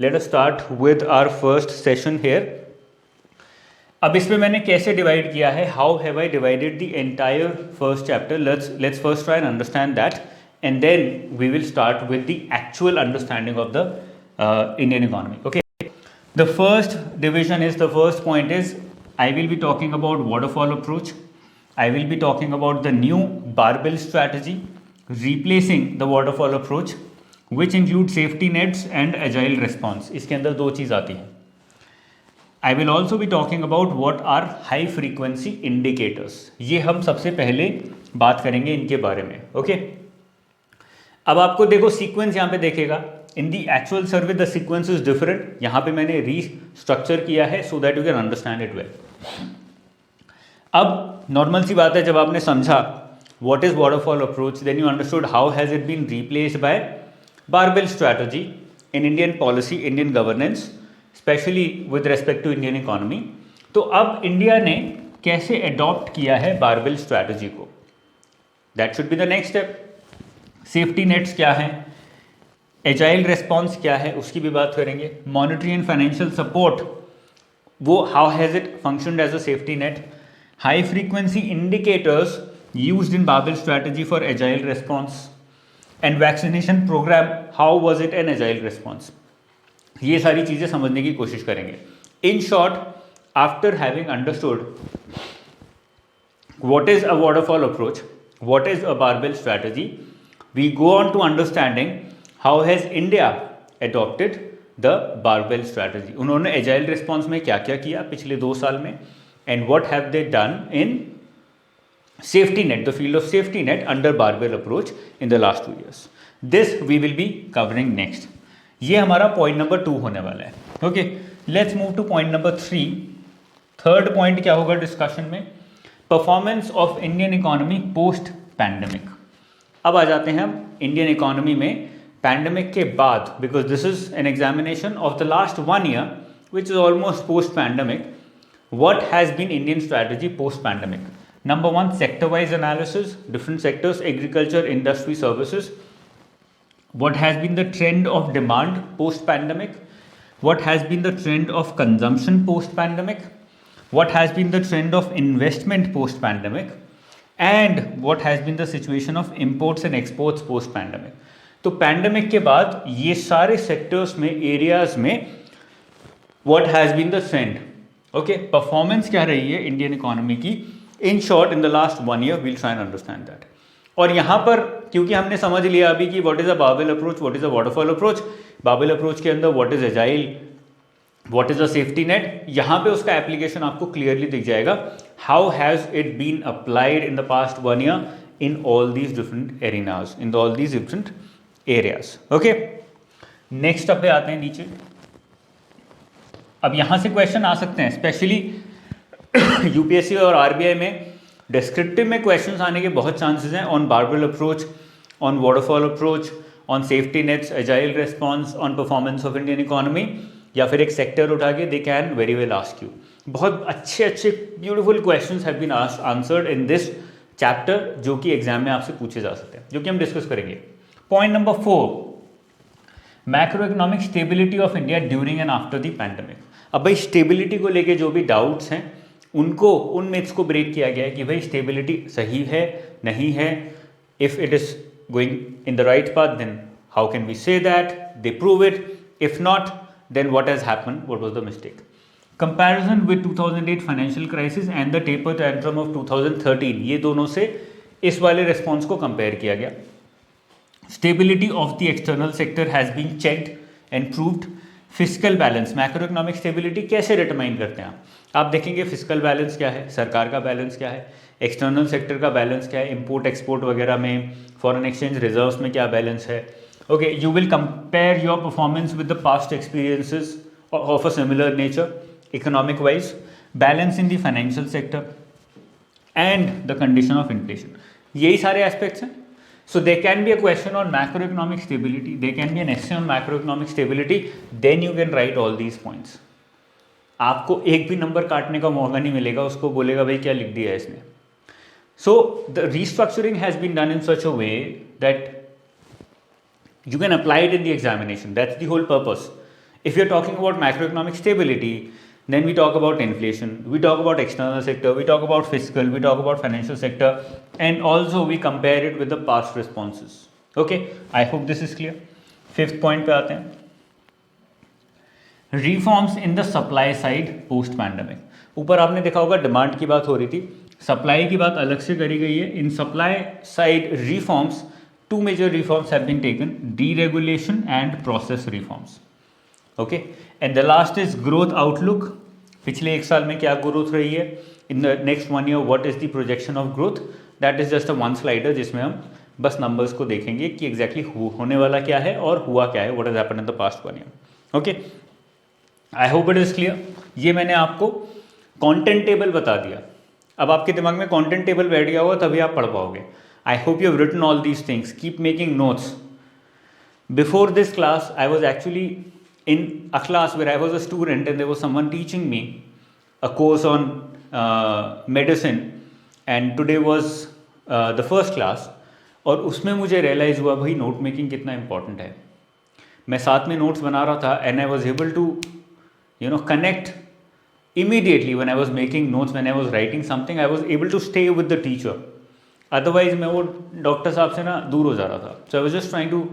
let us start with our first session here. अब इसमें मैंने कैसे डिवाइड किया है, how have I divided the entire first chapter. Let's first try and understand that and then we will start with the actual understanding of the Indian economy. Okay, the first division is, the first point is, I will be talking about waterfall approach. I will be talking about the new barbell strategy replacing the waterfall approach, which includes safety nets and agile response. इसके अंदर दो चीज़ आती हैं. I will also be talking about what are high frequency indicators. ये हम सबसे पहले बात करेंगे इनके बारे में. ओके, अब आपको देखो सीक्वेंस यहाँ पे देखेगा. In the actual survey the sequence is different. यहाँ पे मैंने रीस्ट्रक्चर किया है so that you can understand it well. अब नॉर्मल सी बात है, जब आपने समझा what is waterfall approach, then you understood how has it been replaced by barbell strategy in Indian policy, Indian governance, specially with respect to Indian economy. तो अब India ने कैसे अडॉप्ट किया है बारबेल स्ट्रैटेजी को, that should be the next step. Safety nets क्या है, agile response क्या है, उसकी भी बात करेंगे. मॉनेटरी एंड फाइनेंशियल सपोर्ट, वो how has it functioned as a safety net. High frequency indicators used in barbell strategy for agile response. And vaccination programme, how was it an agile response. ये सारी चीज़ें समझने की कोशिश करेंगे. In short, after having understood what is a waterfall approach, what is a barbell strategy, we go on to understanding how has India adopted the barbell strategy. उन्होंने agile response में क्या क्या किया पिछले 2 साल में, and what have they done in safety net, the field of safety net under barbell approach in the last 2 years. This we will be covering next. ये हमारा point number 2 होने वाला है. Okay, let's move to point number 3. Third point क्या होगा discussion में, performance of Indian economy post pandemic. अब आ जाते हैं हम इंडियन इकोनॉमी में पैंडमिक के बाद, because this is an examination of the last 1 year which is almost post pandemic. What has been Indian strategy post pandemic. Number 1, sector wise analysis, different sectors, agriculture, industry, services. What has been the trend of demand post pandemic. What has been the trend of consumption post pandemic. What has been the trend of investment post pandemic, and what has been the situation of imports and exports post pandemic. तो pandemic के बाद ये सारे sectors में, areas में what has been the trend, okay, performance क्या रही है इंडियन इकोनॉमी की in short in the last 1 year, we'll try and understand that. और यहाँ पर क्योंकि हमने समझ लिया अभी कि what is a barbell approach, what is a waterfall approach, barbell approach के अंदर what is agile, what is a safety net, यहाँ पे उसका एप्लीकेशन आपको क्लियरली दिख जाएगा. How has it been applied in the past 1 year in all these different arenas, in all these different areas. Okay, next पे आते हैं नीचे. अब यहाँ से क्वेश्चन आ सकते हैं, स्पेशली यूपीएससी और आरबीआई में डिस्क्रिप्टिव में क्वेश्चंस आने के बहुत चांसेस हैं on barbell approach, on waterfall approach, on safety nets, agile response, on performance of Indian economy, या फिर एक सेक्टर उठा के they can very well ask you. बहुत अच्छे अच्छे beautiful questions have been answered in this chapter, जो कि एग्जाम में आपसे पूछे जा सकते हैं, जो कि हम डिस्कस करेंगे. Point number 4, macro economic stability of India during and after the pandemic. अब भाई स्टेबिलिटी को लेके जो भी डाउट्स हैं उनको, उन मिथ्स को ब्रेक किया गया है कि भाई स्टेबिलिटी सही है, नहीं है. If it is going in the right path then how can we say that they prove it. If not, then what has happened, what was the mistake. Comparison with 2008 financial crisis and the taper tantrum of 2013, ये दोनों से इस वाले response को compare किया गया. Stability of the external sector has been checked and proved. Physical balance, macro economic stability कैसे determine करते हैं आप देखेंगे फिजिकल बैलेंस क्या है, सरकार का बैलेंस क्या है, एक्सटर्नल सेक्टर का बैलेंस क्या है, इंपोर्ट एक्सपोर्ट वगैरह में, फॉरेन एक्सचेंज रिजर्व्स में क्या बैलेंस है. Okay, you will compare your performance with the past experiences of a similar nature, economic wise, balance in the financial sector, and the condition of inflation. यही सारे aspects हैं. So there can be a question on macroeconomic stability, there can be an essay on macroeconomic stability, then you can write all these points. आपको एक भी number काटने का मौका नहीं मिलेगा, उसको बोलेगा भाई क्या लिख दिया है इसने. So the restructuring has been done in such a way that you can apply it in the examination. That's the whole purpose. If you're talking about macroeconomic stability, then we talk about inflation, we talk about external sector, we talk about fiscal, we talk about financial sector, and also we compare it with the past responses. Okay, I hope this is clear. Fifth point पे आते हैं, reforms in the supply side post pandemic. ऊपर आपने देखा होगा demand की बात हो रही थी, सप्लाई की बात अलग से करी गई है। In supply side reforms, two major reforms have been taken, deregulation and process reforms. Okay, and the last is growth outlook. पिछले एक साल में क्या ग्रोथ रही है, in the next 1 year what is the projection of growth. That is just a one slider जिसमें हम बस नंबर्स को देखेंगे कि एग्जैक्टली होने वाला क्या है और हुआ क्या है, what has happened in the past 1 year। Okay, I hope it is clear. ये मैंने आपको कंटेंट टेबल बता दिया, अब आपके दिमाग में कंटेंट टेबल बैठ गया होगा तभी आप पढ़ पाओगे। I hope you have written all these things, keep making notes. Before this class I was actually in a class where I was a student and there was someone teaching me a course on medicine, and today was the first class, और उसमें मुझे realise हुआ भाई note making कितना important है। मैं साथ में नोट्स बना रहा था and I was able to connect immediately when I was making notes, when I was writing something, I was able to stay with the teacher, otherwise मैं वो डॉक्टर साहब से ना दूर हो जा रहा था। So I was just trying to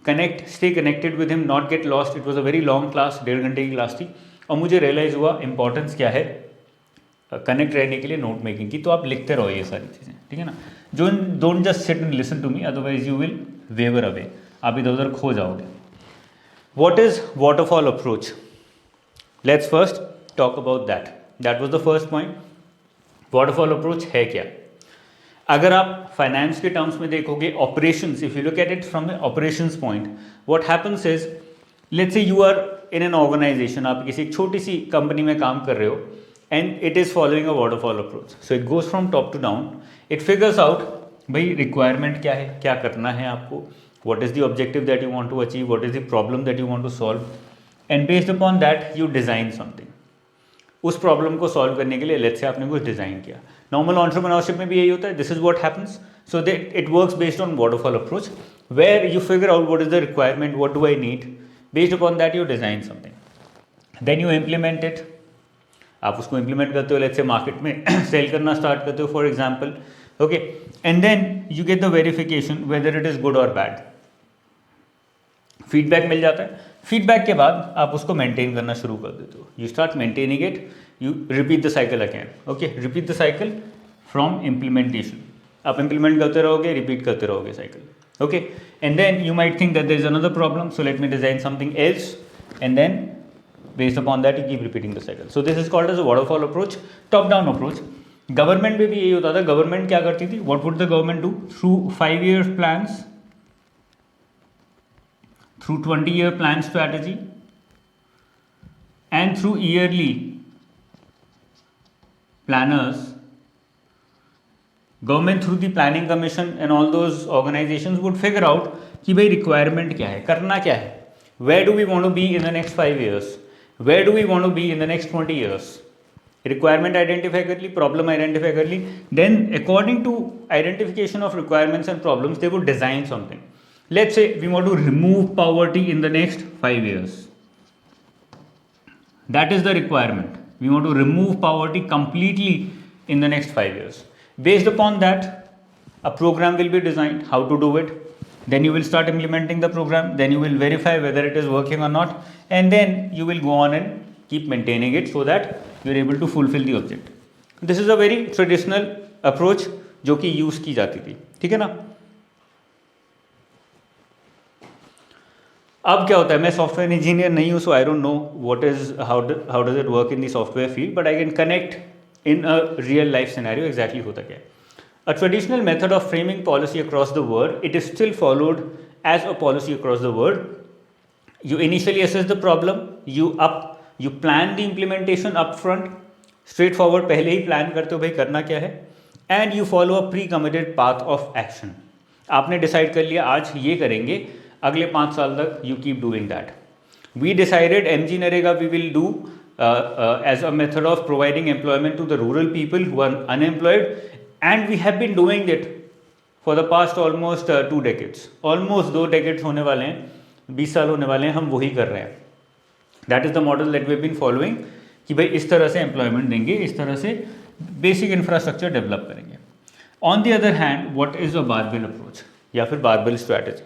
connect, stay connected with him, not get lost. It was a very long class, 1.5 घंटे की क्लास थी, और मुझे रियलाइज़ हुआ इंपॉर्टेंस क्या है कनेक्ट रहने के लिए नोट मेकिंग की। तो आप लिखते रहो ये सारी चीज़ें, ठीक है ना। जो don't just sit and listen to me, otherwise you will waver away, आप इधर उधर खो जाओगे। What is waterfall approach? Let's first talk about that. That was the first point. Waterfall approach है क्या? अगर आप फाइनेंस के टर्म्स में देखोगे, operations, if you look at it from the operations point, what happens is, let's say you are in an organisation, आप किसी एक छोटी सी कंपनी में काम कर रहे हो, and it is following a waterfall approach. So it goes from top to down, it figures out भाई रिक्वायरमेंट क्या है, क्या करना है आपको, what is the objective that you want to achieve, what is the problem that you want to solve, and based upon that you design something. उस problem को solve करने के लिए लेट्स से आपने कुछ डिज़ाइन किया। नॉर्मल एंटरप्रेन्योरशिप में भी यही होता है, this is what happens. So that it works based on waterfall approach, where you figure out what is the requirement, what do I need, based upon that you design something, then you implement it. आप उसको implement करते हो, let's say market में cell करना start करते हो for example, okay, and then you get the verification whether it is good और bad. Feedback मिल जाता है, फीडबैक के बाद आप उसको मेंटेन करना शुरू कर देते हो, you start maintaining it, you repeat the cycle again. Okay, repeat the cycle from implementation, आप इम्प्लीमेंट करते रहोगे, रिपीट करते रहोगे cycle. Okay, and then you might think that there is another problem, so let me design something else, and then based upon that you keep repeating the cycle. So this is called as a waterfall approach, top down approach. Government में भी यही होता था। Government क्या करती थी, what would the government do, through 5-year plans, through 20-year plan strategy, and through yearly planners, government through the planning commission and all those organizations would figure out कि भाई requirement क्या है, करना क्या है, where do we want to be in the next 5 years, where do we want to be in the next 20 years, requirement identify कर ली, problem identify कर ली, then according to identification of requirements and problems they would design something. Let's say we want to remove poverty in the next 5 years. That is the requirement. We want to remove poverty completely in the next 5 years. Based upon that, a program will be designed, how to do it. Then you will start implementing the program. Then you will verify whether it is working or not. And then you will go on and keep maintaining it so that you are able to fulfill the object. This is a very traditional approach जो कि use की जाती थी, ठीक है ना। अब क्या होता है, मैं सॉफ्टवेयर इंजीनियर नहीं हूँ, so I don't know what is how does it work in the software field, but I can connect in a real life scenario exactly होता क्या है। A traditional method of framing policy across the world, it is still followed as a policy across the world. You initially assess the problem, you plan the implementation up front, straightforward, पहले ही plan करते हो भाई करना क्या है, and you follow a pre-committed path of action. आपने decide कर लिया आज ये करेंगे, अगले 5 साल तक you keep doing that. We decided MG Narega we will do as a method of providing employment to the rural people who are unemployed, and we have been doing it for the past almost 2 decades. Almost 2 decades होने वाले हैं, 20 साल होने वाले हैं, हम वही कर रहे हैं. That is the model that we have been following कि भाई इस तरह से एम्प्लॉयमेंट देंगे, इस तरह से बेसिक इंफ्रास्ट्रक्चर डेवलप करेंगे. On the other hand what is a barbell approach या फिर बारबेल स्ट्रैटेजी.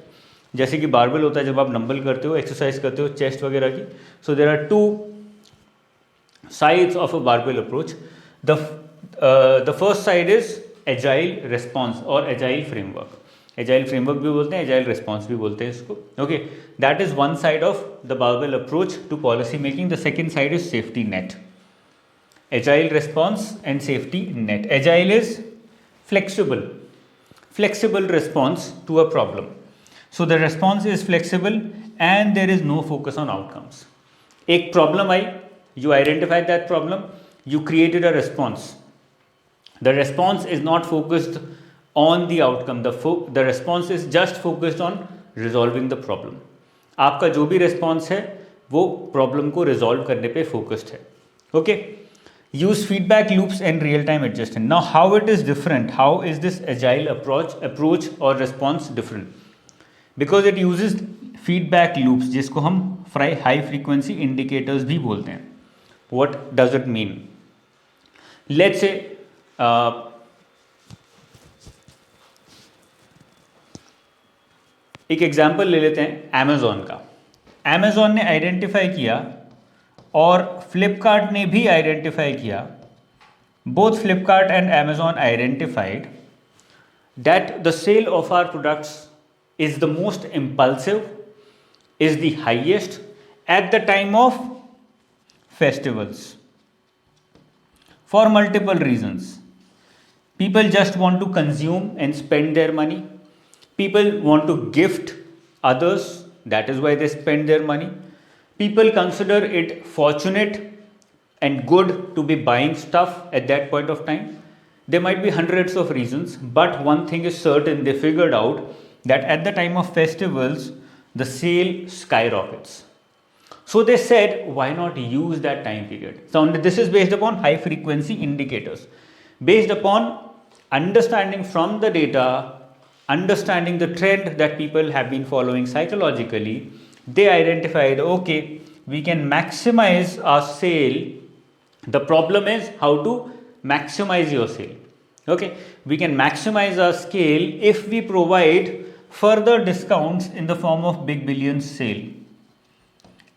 जैसे कि बारबेल होता है जब आप नंबल करते हो, एक्सरसाइज करते हो चेस्ट वगैरह की. So there are two sides of a barbell approach. The first side is agile response or agile framework. Agile framework भी बोलते हैं, agile response भी बोलते हैं इसको. Okay, that is one side of the barbell approach to policy making. The second side is safety net. Agile response and safety net. Agile is flexible response to a problem. So the response is flexible and there is no focus on outcomes. एक problem I, you identified that problem, you created a response. The response is not focused on the outcome. The response is just focused on resolving the problem. आपका जो भी response है वो problem को resolve करने पे focused है. Okay. Use feedback loops and real-time adjustment. Now how it is different? How is this agile approach or response different? Because it uses feedback loops जिसको हम high frequency indicators भी बोलते हैं. What does it mean? Let's say एक example ले लेते हैं Amazon का. Amazon ने आइडेंटिफाई किया और फ्लिपकार्ट ने भी आइडेंटिफाई किया. Both Flipkart and Amazon identified that the sale of our products is the most impulsive, is the highest at the time of festivals for multiple reasons. People just want to consume and spend their money. People want to gift others, that is why they spend their money. People consider it fortunate and good to be buying stuff at that point of time. There might be hundreds of reasons, but one thing is certain, they figured out that at the time of festivals the sale skyrockets. So they said, why not use that time period? So this is based upon high frequency indicators. Based upon understanding from the data, understanding the trend that people have been following psychologically, they identified, okay, we can maximize our sale. The problem is how to maximize your sale. Okay, we can maximize our scale if we provide further discounts in the form of big billion sale.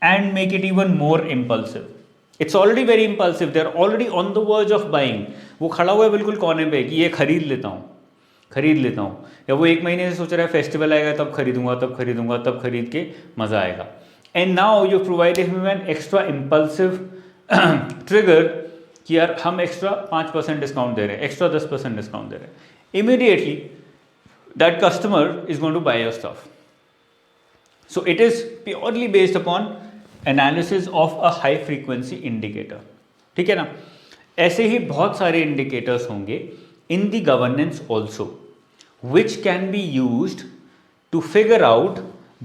And make it even more impulsive. It's already very impulsive. They're already on the verge of buying. वो खड़ा हुआ है बिल्कुल कोने पे कि ये खरीद लेता हूँ. या वो एक महीने से सोच रहा है फेस्टिवल आएगा तब खरीद के मज़ा आएगा. And now you provided him an extra impulsive trigger कि यार हम एक्स्ट्रा 5% डिस्काउंट दे रहे हैं, एक्स्ट्रा 10% डिस्काउंट दे रहे हैं. Immediately that customer is going to buy your stuff. So it is purely based upon analysis of a high frequency indicator. ठीक है ना. ऐसे ही बहुत सारे इंडिकेटर्स होंगे in the governance also which can be used to figure out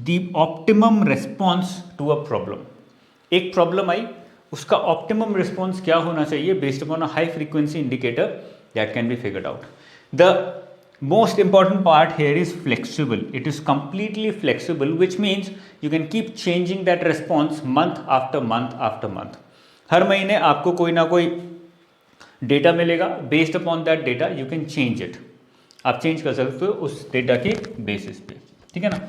the optimum response to a problem. एक problem आई, उसका ऑप्टिमम रिस्पॉन्स क्या होना चाहिए based upon a high frequency indicator that can be figured out. The most important part here is flexible. It is completely flexible, which means you can keep changing that response month after month after month. हर महीने आपको कोई ना कोई data मिलेगा. Based upon that data you can change it. आप change कर सकते हो उस डेटा के बेसिस पे. ठीक है ना.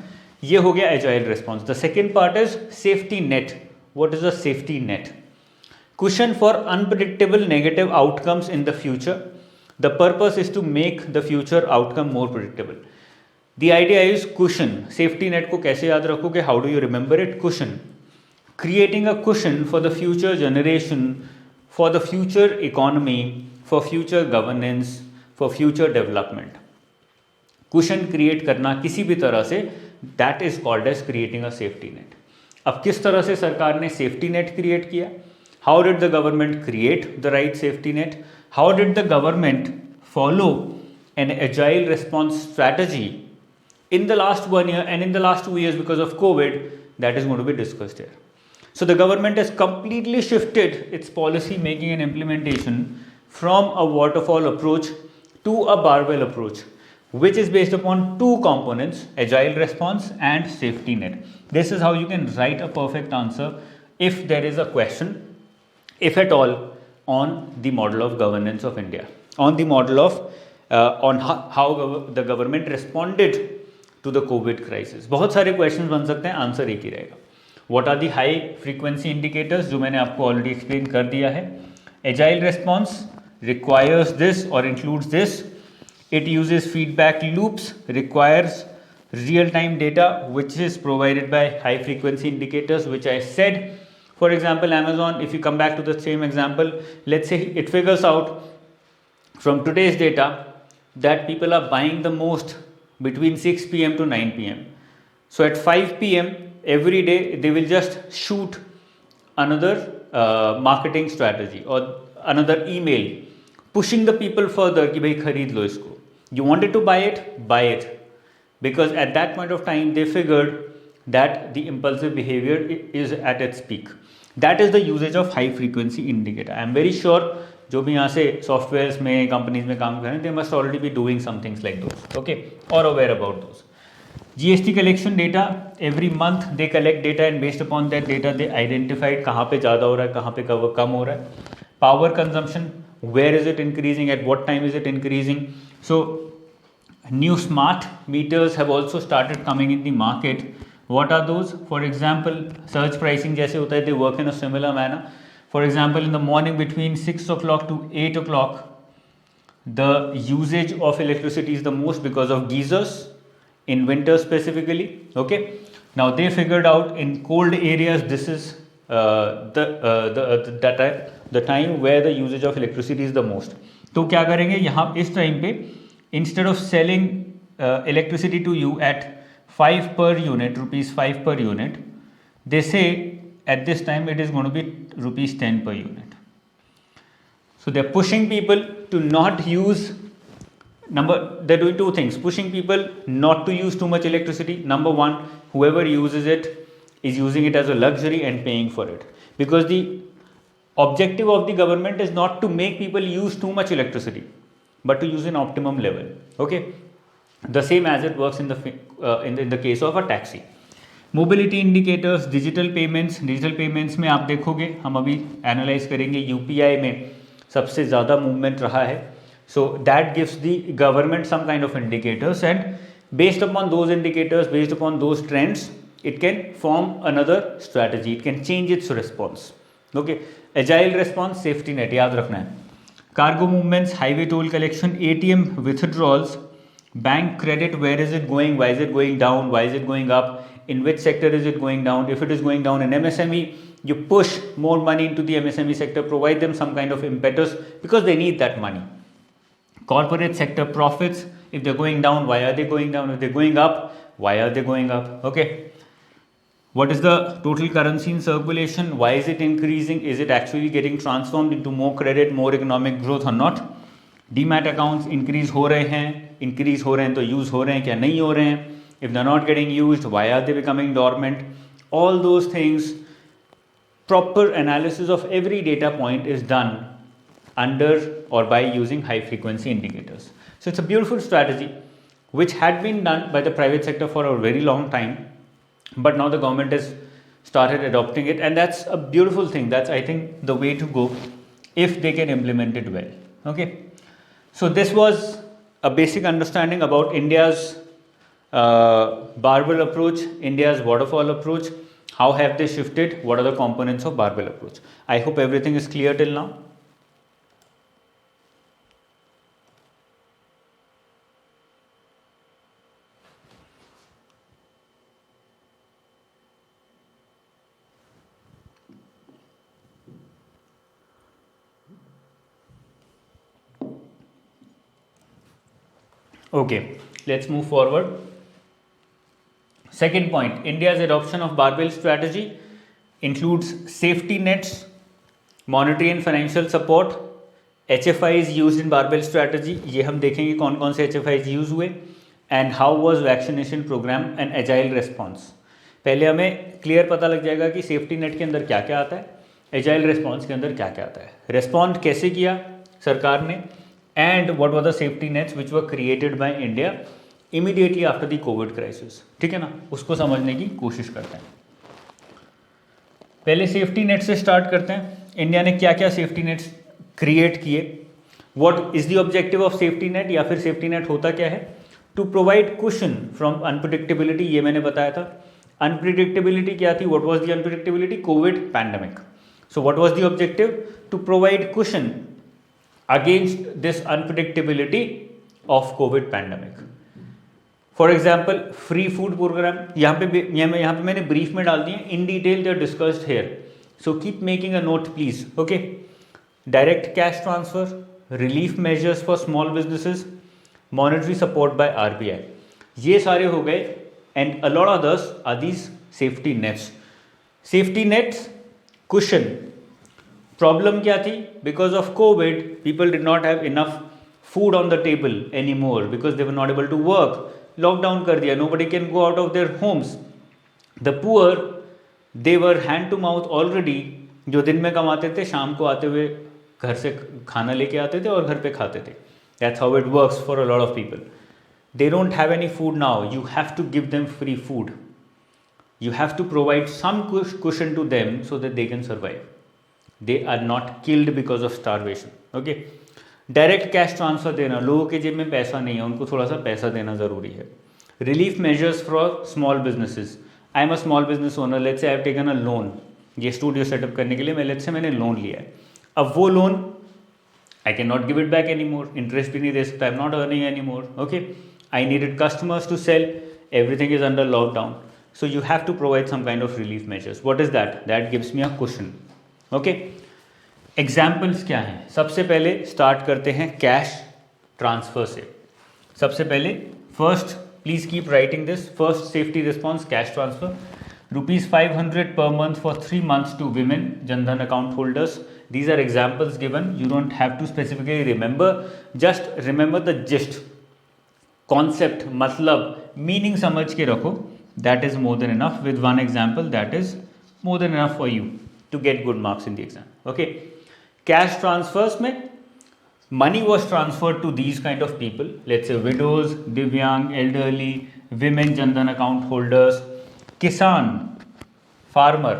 ये हो गया agile response. The second part is safety net. What is a safety net? Cushion for unpredictable negative outcomes in the future. The purpose is to make the future outcome more predictable. The idea is cushion. Safety net को कैसे याद रखोगे? How do you remember it? Cushion. Creating a cushion for the future generation, for the future economy, for future governance, for future development. Cushion create करना किसी भी तरह से, that is called as creating a safety net. अब किस तरह से सरकार ने safety net create किया? How did the government create the right safety net? How did the government follow an agile response strategy in the last 1 year and in the last 2 years because of COVID? That is going to be discussed here. So the government has completely shifted its policy making and implementation from a waterfall approach to a barbell approach, which is based upon two components, agile response and safety net. This is how you can write a perfect answer if there is a question, if at all, on the model of governance of India, on the model of on how the government responded to the COVID crisis. बहुत सारे questions बन सकते हैं, answer एक ही रहेगा. What are the high frequency indicators, जो मैंने आपको already explain कर दिया है. Agile response requires this or includes this. It uses feedback loops, requires real-time data, which is provided by high frequency indicators, which I said. For example, Amazon, if you come back to the same example, let's say it figures out from today's data that people are buying the most between 6 p.m. to 9 p.m. So at 5 p.m. every day they will just shoot another marketing strategy or another email pushing the people further कि भाई खरीद लो इसको. You wanted to buy it, because at that point of time they figured that the impulsive behavior is at its peak. That is the usage of high frequency indicator. I am very sure जो भी यहाँ से softwares में companies में काम कर रहे हैं, they must already be doing somethings like those, okay, और aware about those. GST collection data, every month they collect data and based upon that data they identified कहाँ पे ज़्यादा हो रहा है, कहाँ पे कम हो रहा है. Power consumption, where is it increasing, at what time is it increasing. So new smart meters have also started coming in the market. What are those? For example, surge pricing जैसे होता है, they work in a similar manner. For example, in the morning between 6 o'clock to 8 o'clock, the usage of electricity is the most because of geysers in winter specifically. Okay, now they figured out in cold areas this is the time where the usage of electricity is the most. तो क्या करेंगे यहाँ इस time पे, instead of selling electricity to you at 5 per unit, rupees 5 per unit, they say at this time it is going to be rupees 10 per unit. So they're pushing people to not use, they're doing two things, pushing people not to use too much electricity. Number one, whoever uses it is using it as a luxury and paying for it, because the objective of the government is not to make people use too much electricity, but to use an optimum level. Okay, the same as it works in the case of a taxi. Mobility indicators, digital payments में आप देखोगे, हम अभी analyse करेंगे, UPI में सबसे ज़्यादा movement रहा है. So that gives the government some kind of indicators and based upon those indicators, based upon those trends, it can form another strategy, it can change its response. Okay, agile response, safety net याद रखना है. Cargo movements, highway toll collection, ATM withdrawals, bank credit, where is it going, why is it going down, why is it going up, in which sector is it going down. If it is going down in MSME, you push more money into the MSME sector, provide them some kind of impetus because they need that money. Corporate sector profits, if they're going down, why are they going down? If they're going up, why are they going up? Okay, what is the total currency in circulation, why is it increasing, is it actually getting transformed into more credit, more economic growth or not. Demat accounts increase हो रहे हैं तो use हो रहे हैं क्या, नहीं हो रहे हैं. If they're not getting used, why are they becoming dormant? All those things, proper analysis of every data point is done under or by using high frequency indicators. So it's a beautiful strategy which had been done by the private sector for a very long time, but now the government has started adopting it, and that's a beautiful thing. That's, I think, the way to go if they can implement it well. Okay, so this was a basic understanding about India's barbell approach, India's waterfall approach. How have they shifted? What are the components of barbell approach? I hope everything is clear till now. Okay, let's move forward. Second point, India's adoption of barbell strategy includes safety nets, monetary and financial support. HFIs used in barbell strategy, ये हम देखेंगे कौन कौन से HFIs use हुए, and how was vaccination program and agile response. पहले हमें clear पता लग जाएगा कि सेफ्टी नेट के अंदर क्या क्या आता है, एजाइल रिस्पॉन्स के अंदर क्या क्या आता है, रिस्पॉन्ड कैसे किया सरकार ने, and what were the safety nets which were created by India immediately after the Covid crisis. ठीक है ना, उसको समझने की कोशिश करते हैं. पहले सेफ्टी नेट से स्टार्ट करते हैं. इंडिया ने क्या क्या सेफ्टी नेट्स क्रिएट किए. What is the objective of safety net, या फिर सेफ्टी नेट होता क्या है? To provide cushion from unpredictability. ये मैंने बताया था. अनप्रिडिक्टेबिलिटी क्या थी? What was the unpredictability? COVID pandemic. So what was the objective? To provide cushion against this unpredictability of COVID pandemic. For example free food programme. यहाँ पे मैंने brief में डाल दिए. In detail they are discussed here, so keep making a note please. Okay. Direct cash transfer, relief measures for small businesses, monetary support by RBI. ये सारे हो गए. And a lot others are these safety nets. Safety nets cushion. Problem क्या थी? Because of COVID people did not have enough food on the table any more because they were not able to work. Lockdown कर दिया. nobody can go out of their homes. the poor, they were hand to mouth already. जो दिन में कमाते थे शाम को आते हुए घर से खाना लेके आते थे और घर पे खाते थे. that's how it works for a lot of people. they don't have any food now. you have to give them free food. you have to provide some cushion to them so that they can survive. they are not killed because of starvation. okay. Direct cash transfer देना. लोगों के जेब में पैसा नहीं है, उनको थोड़ा सा पैसा देना ज़रूरी है. Relief measures for small businesses. I am a small business owner. Let's say I have taken a loan. ये स्टूडियो सेटअप करने के लिए मैंने लोन लिया है. अब वो loan I can not give it back any more. Interest भी नहीं दे सकता. I am not earning any more. Okay. I needed customers to sell. Everything is under lockdown. So you have to provide some kind of relief measures. What is that? That gives me a question. Okay. Examples क्या हैं? सबसे पहले start करते हैं cash transfer से. सबसे पहले first, please keep writing this. First safety response cash transfer. ₹500 per month for 3 months to women Jan-Dhan account holders. These are examples given. You don't have to specifically remember. Just remember the gist, concept, मतलब meaning समझ के रखो. That is more than enough. With one example, that is more than enough for you to get good marks in the exam. Okay. Cash transfers में money was transfer to these kind of people. Let's say widows, दिव्यांग, elderly, women Jan Dhan account holders, किसान, farmer,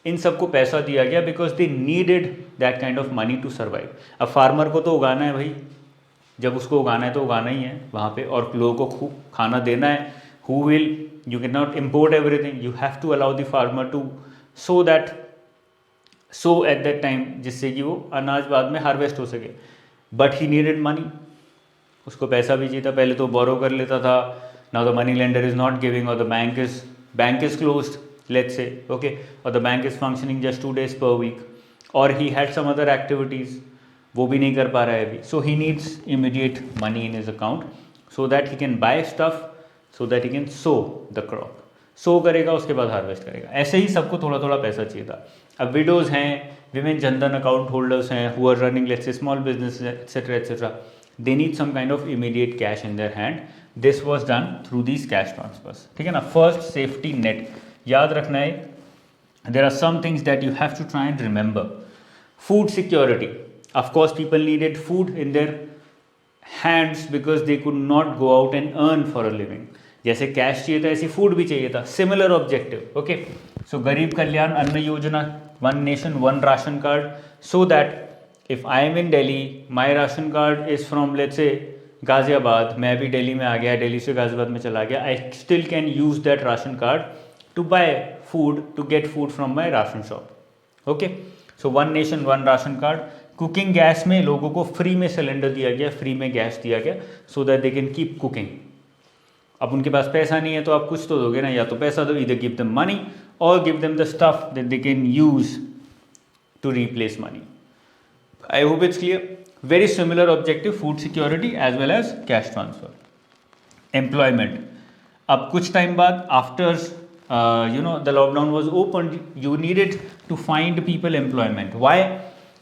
इन सबको पैसा दिया गया because they needed that kind of money to survive. अब farmer को तो उगाना है भाई, जब उसको उगाना है तो उगाना ही है वहाँ पे, और लोगों को खूब खाना देना है. Who will, you can not import everything. You have to allow the farmer to sow at that time, जिससे कि वो अनाज बाद में हार्वेस्ट हो सके. But he needed money. उसको पैसा भी चाहिए था. पहले तो बोरो कर लेता था. Now the money lender is not giving, और the bank is closed, let's say. Okay. और the bank is functioning just 2 days per week, और he had some other activities, वो भी नहीं कर पा रहा है अभी. So he needs immediate money in his account so that he can buy stuff, so that he can sow the crop. Sow करेगा, उसके बाद हार्वेस्ट करेगा. ऐसे ही सबको थोड़ा थोड़ा पैसा चाहिए था. अब विडोज़ हैं, विमेन जनधन अकाउंट होल्डर्स हैं, who are running let's say small business etcetera, they need some kind of immediate cash in their hand. This was done through these cash transverse. ठीक है ना. फर्स्ट सेफ्टी नेट याद रखना है. There are some things that you have to try and remember. Food security. Of course people needed food in their hands because they could not go out and earn for a living. जैसे cash चाहिए था ऐसी food भी चाहिए था. Similar objective. Okay. सो गरीब कल्याण अन्न योजना, one nation one ration card, so that if I am in Delhi, my ration card is from let's say Ghaziabad, मैं भी दिल्ली में आ गया, दिल्ली से गाजियाबाद में चला गया, I still can use that ration card to buy food, to get food from my ration shop. Okay. So one nation one ration card. Cooking gas में लोगों को फ्री में सिलेंडर दिया गया, फ्री में गैस दिया गया, सो that they can keep cooking. अब उनके पास पैसा नहीं है तो आप कुछ तो दोगे ना, या तो पैसा दो, इधर गिव देम मनी और give them the stuff that they can use to replace money. I hope it's clear. Very similar objective, food security as well as cash transfer. Employment. अब कुछ टाइम बाद after the lockdown was opened, you needed to find people employment. Why?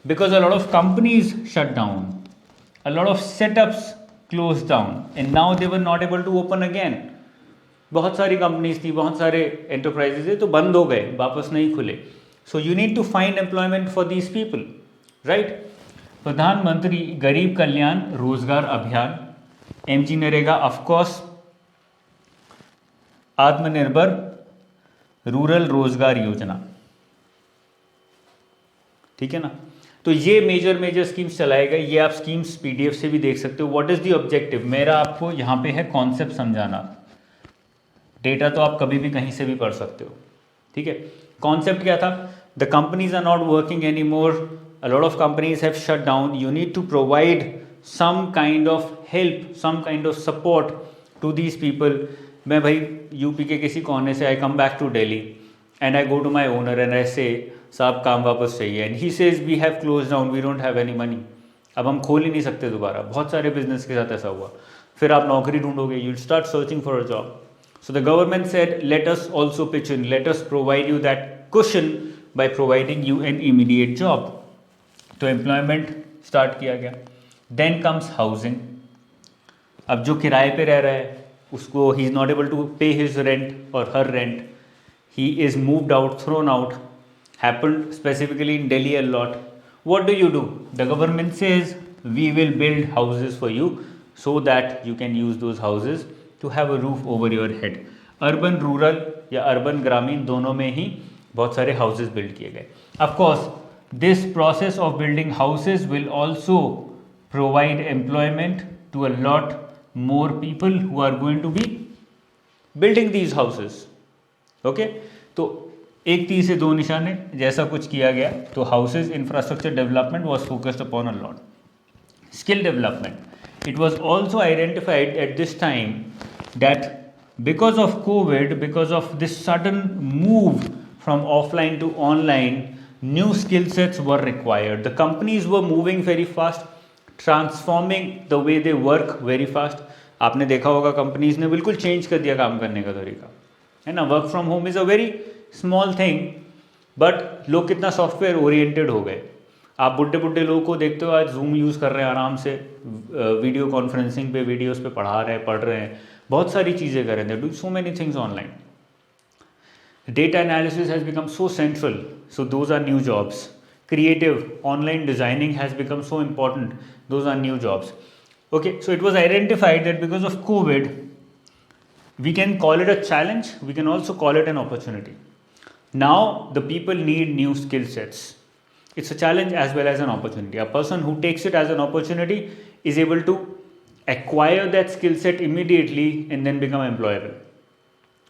Because a lot of companies shut down, a lot of setups closed down, and now they were not able to open again. बहुत सारी companies थी, बहुत सारे enterprises थे, तो बंद हो गए, वापस नहीं खुले. So you need to find employment for these people, right. प्रधानमंत्री गरीब कल्याण रोजगार अभियान, MG नरेगा, ऑफकोर्स आत्मनिर्भर रूरल रोजगार योजना. ठीक है ना। तो ये मेजर स्कीम्स चलाए गए, ये आप स्कीम्स PDF से भी देख सकते हो। व्हाट इज़ द ऑब्जेक्टिव, मेरा आपको यहाँ पे है कॉन्सेप्ट समझाना, डेटा तो आप कभी भी कहीं से भी पढ़ सकते हो, ठीक है। कॉन्सेप्ट क्या था, the companies are not working any more, a lot of companies have shut down, you need to provide some kind of help, some kind of support to these people. मैं भाई यूपी के किसी कोने से, I come back to Delhi and I go to my owner and I say साहब काम वापस चाहिए, and he says we have close down, we don't have any money. अब हम खोल ही नहीं सकते दोबारा, बहुत सारे बिजनेस के साथ ऐसा हुआ। फिर आप नौकरी ढूंढोगे, you start searching for a job. So the government said, let us also pitch in, let us provide you that cushion by providing you an immediate job. तो employment start किया गया. Then comes housing. अब जो किराए पे रह रहा है उसको he is not able to pay his rent or her rent. He is moved out, thrown out. Happened specifically in Delhi a lot. What do? The government says we will build houses for you so that you can use those houses to have a roof over your head. Urban rural या urban ग्रामीण दोनों में ही बहुत सारे houses build किए गए. Of course, this process of building houses will also provide employment to a lot more people who are going to be building these houses. Okay? तो एक तीर से दो निशाने जैसा कुछ किया गया. तो houses infrastructure development was focused upon a lot. Skill development. It was also identified at this time that because of COVID, because of this sudden move from offline to online, new skill sets were required. The companies were moving very fast, transforming the way they work very fast. आपने देखा होगा companies ने बिल्कुल change कर दिया काम करने का तरीका, है ना. Work from home is a very small thing, but लोग कितना सॉफ्टवेयर ओरिएंटेड हो गए. आप बुढ़े बुढ़े लोगों को देखते हो आज जूम यूज़ कर रहे हैं आराम से, वीडियो कॉन्फ्रेंसिंग पे वीडियोस पे पढ़ा रहे हैं, पढ़ रहे हैं, बहुत सारी चीज़ें कर रहे हैं. Do so many things online. Data analysis has become so central, so those are new jobs. Creative online designing has become so important, those are new jobs. Okay, so it was identified that because of COVID, we can call it a challenge, we can also call it an opportunity. Now the people need new skill sets. It's a challenge as well as an opportunity. A person who takes it as an opportunity is able to acquire that skill set immediately and then become employable.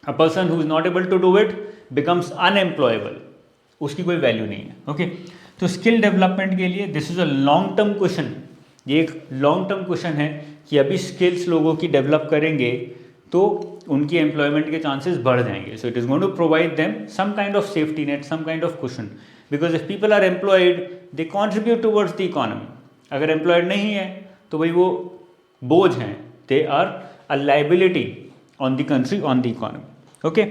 A person who is not able to do it becomes unemployable. उसकी कोई value नहीं है. Okay, तो skill development के लिए this is a long term question. ये एक long term question है कि अभी स्किल्स लोगों की डेवलप करेंगे तो उनकी एम्प्लॉयमेंट के चांसेस बढ़ जाएंगे. So it is going to provide them some kind of safety net, some kind of question, because if people are employed they contribute towards the economy. अगर एम्प्लॉयड नहीं है तो भाई वो बोझ हैं, they are a liability on the country, on the economy. Okay,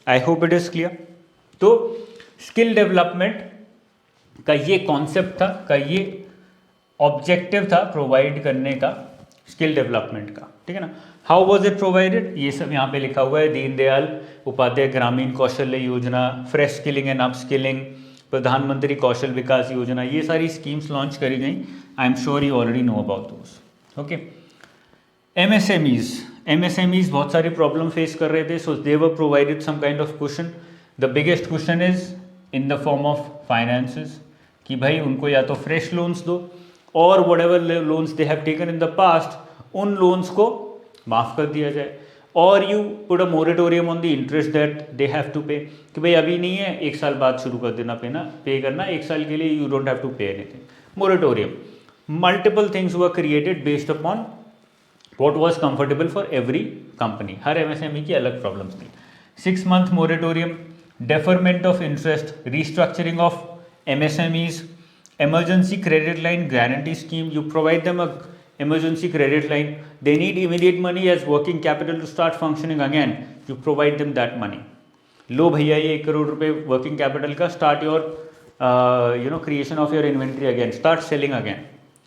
I hope it is clear. तो skill development का ये कॉन्सेप्ट था, का ये ऑब्जेक्टिव था प्रोवाइड करने का स्किल डेवलपमेंट का, ठीक है ना. हाउ वॉज इट प्रोवाइडेड, ये सब यहाँ पे लिखा हुआ है. दीनदयाल उपाध्याय ग्रामीण कौशल्य योजना, fresh skilling and up skilling, प्रधानमंत्री कौशल विकास योजना, ये सारी स्कीम्स लॉन्च करी गई. I am sure you already know about those. Okay, MSMEs बहुत सारी प्रॉब्लम फेस कर रहे थे, so they were provided some kind of question. The biggest question is in the form of finances, कि भाई उनको या तो फ्रेश लोन्स दो और whatever loans they have taken in the past, उन लोन्स को माफ़ कर दिया जाए. और you put a moratorium on the interest that they have to pay, कि भाई अभी नहीं है, एक साल बाद शुरू कर देना पे करना, एक साल के लिए you don't have to pay anything. Moratorium. Multiple things were created based upon what was comfortable for every company. Her MSME की अलग प्रॉब्लम्स थी. 6 month moratorium, deferment of interest, restructuring of MSMEs, emergency credit line guarantee scheme. You provide them a emergency credit line. They need immediate money as working capital to start functioning again. You provide them that money. लो भैया ये 1 करोड़ रुपए working capital का, start your creation of your inventory again, start selling again,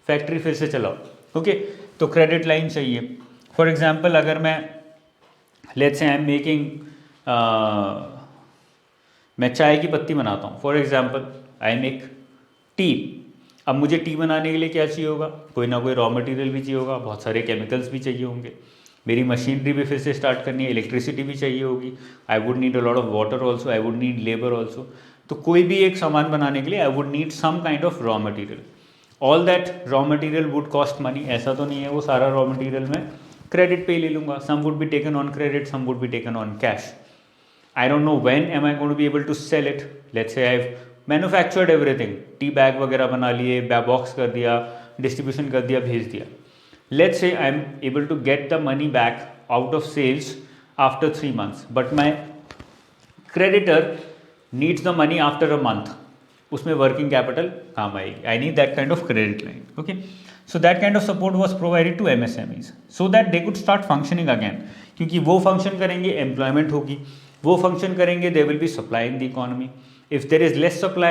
factory फिर से चलाओ. Okay, तो credit line चाहिए. For example अगर मैं let's say I am making, मैं चाय की पत्ती बनाता हूँ, for example I make tea. अब मुझे टी बनाने के लिए क्या चाहिए होगा, कोई ना कोई रॉ मटेरियल भी चाहिए होगा, बहुत सारे केमिकल्स भी चाहिए होंगे, मेरी मशीनरी भी फिर से स्टार्ट करनी है, इलेक्ट्रिसिटी भी चाहिए होगी, I would need a lot of water also, I would need labour also. तो कोई भी एक सामान बनाने के लिए I would need some kind of raw material. All that raw material would cost money. ऐसा तो नहीं है वो सारा रॉ मटेरियल मैं क्रेडिट पे ही ले लूँगा. Some would be taken on credit, some would be taken on cash. I don't know when am I going to be able to sell it. Let's say I've manufactured everything. Tea bag वगैरह बना लिए, box कर दिया, distribution कर दिया, भेज दिया. Let's say I'm able to get the money back out of sales after 3 months. But my creditor needs the money after a month. उसमें वर्किंग कैपिटल काम आएगी. I need that kind of credit line. Okay. So that kind of support was provided to MSMEs so that they could start functioning again. क्योंकि वो function करेंगे, employment होगी. वो function करेंगे, there will be supply in the economy. If there is less supply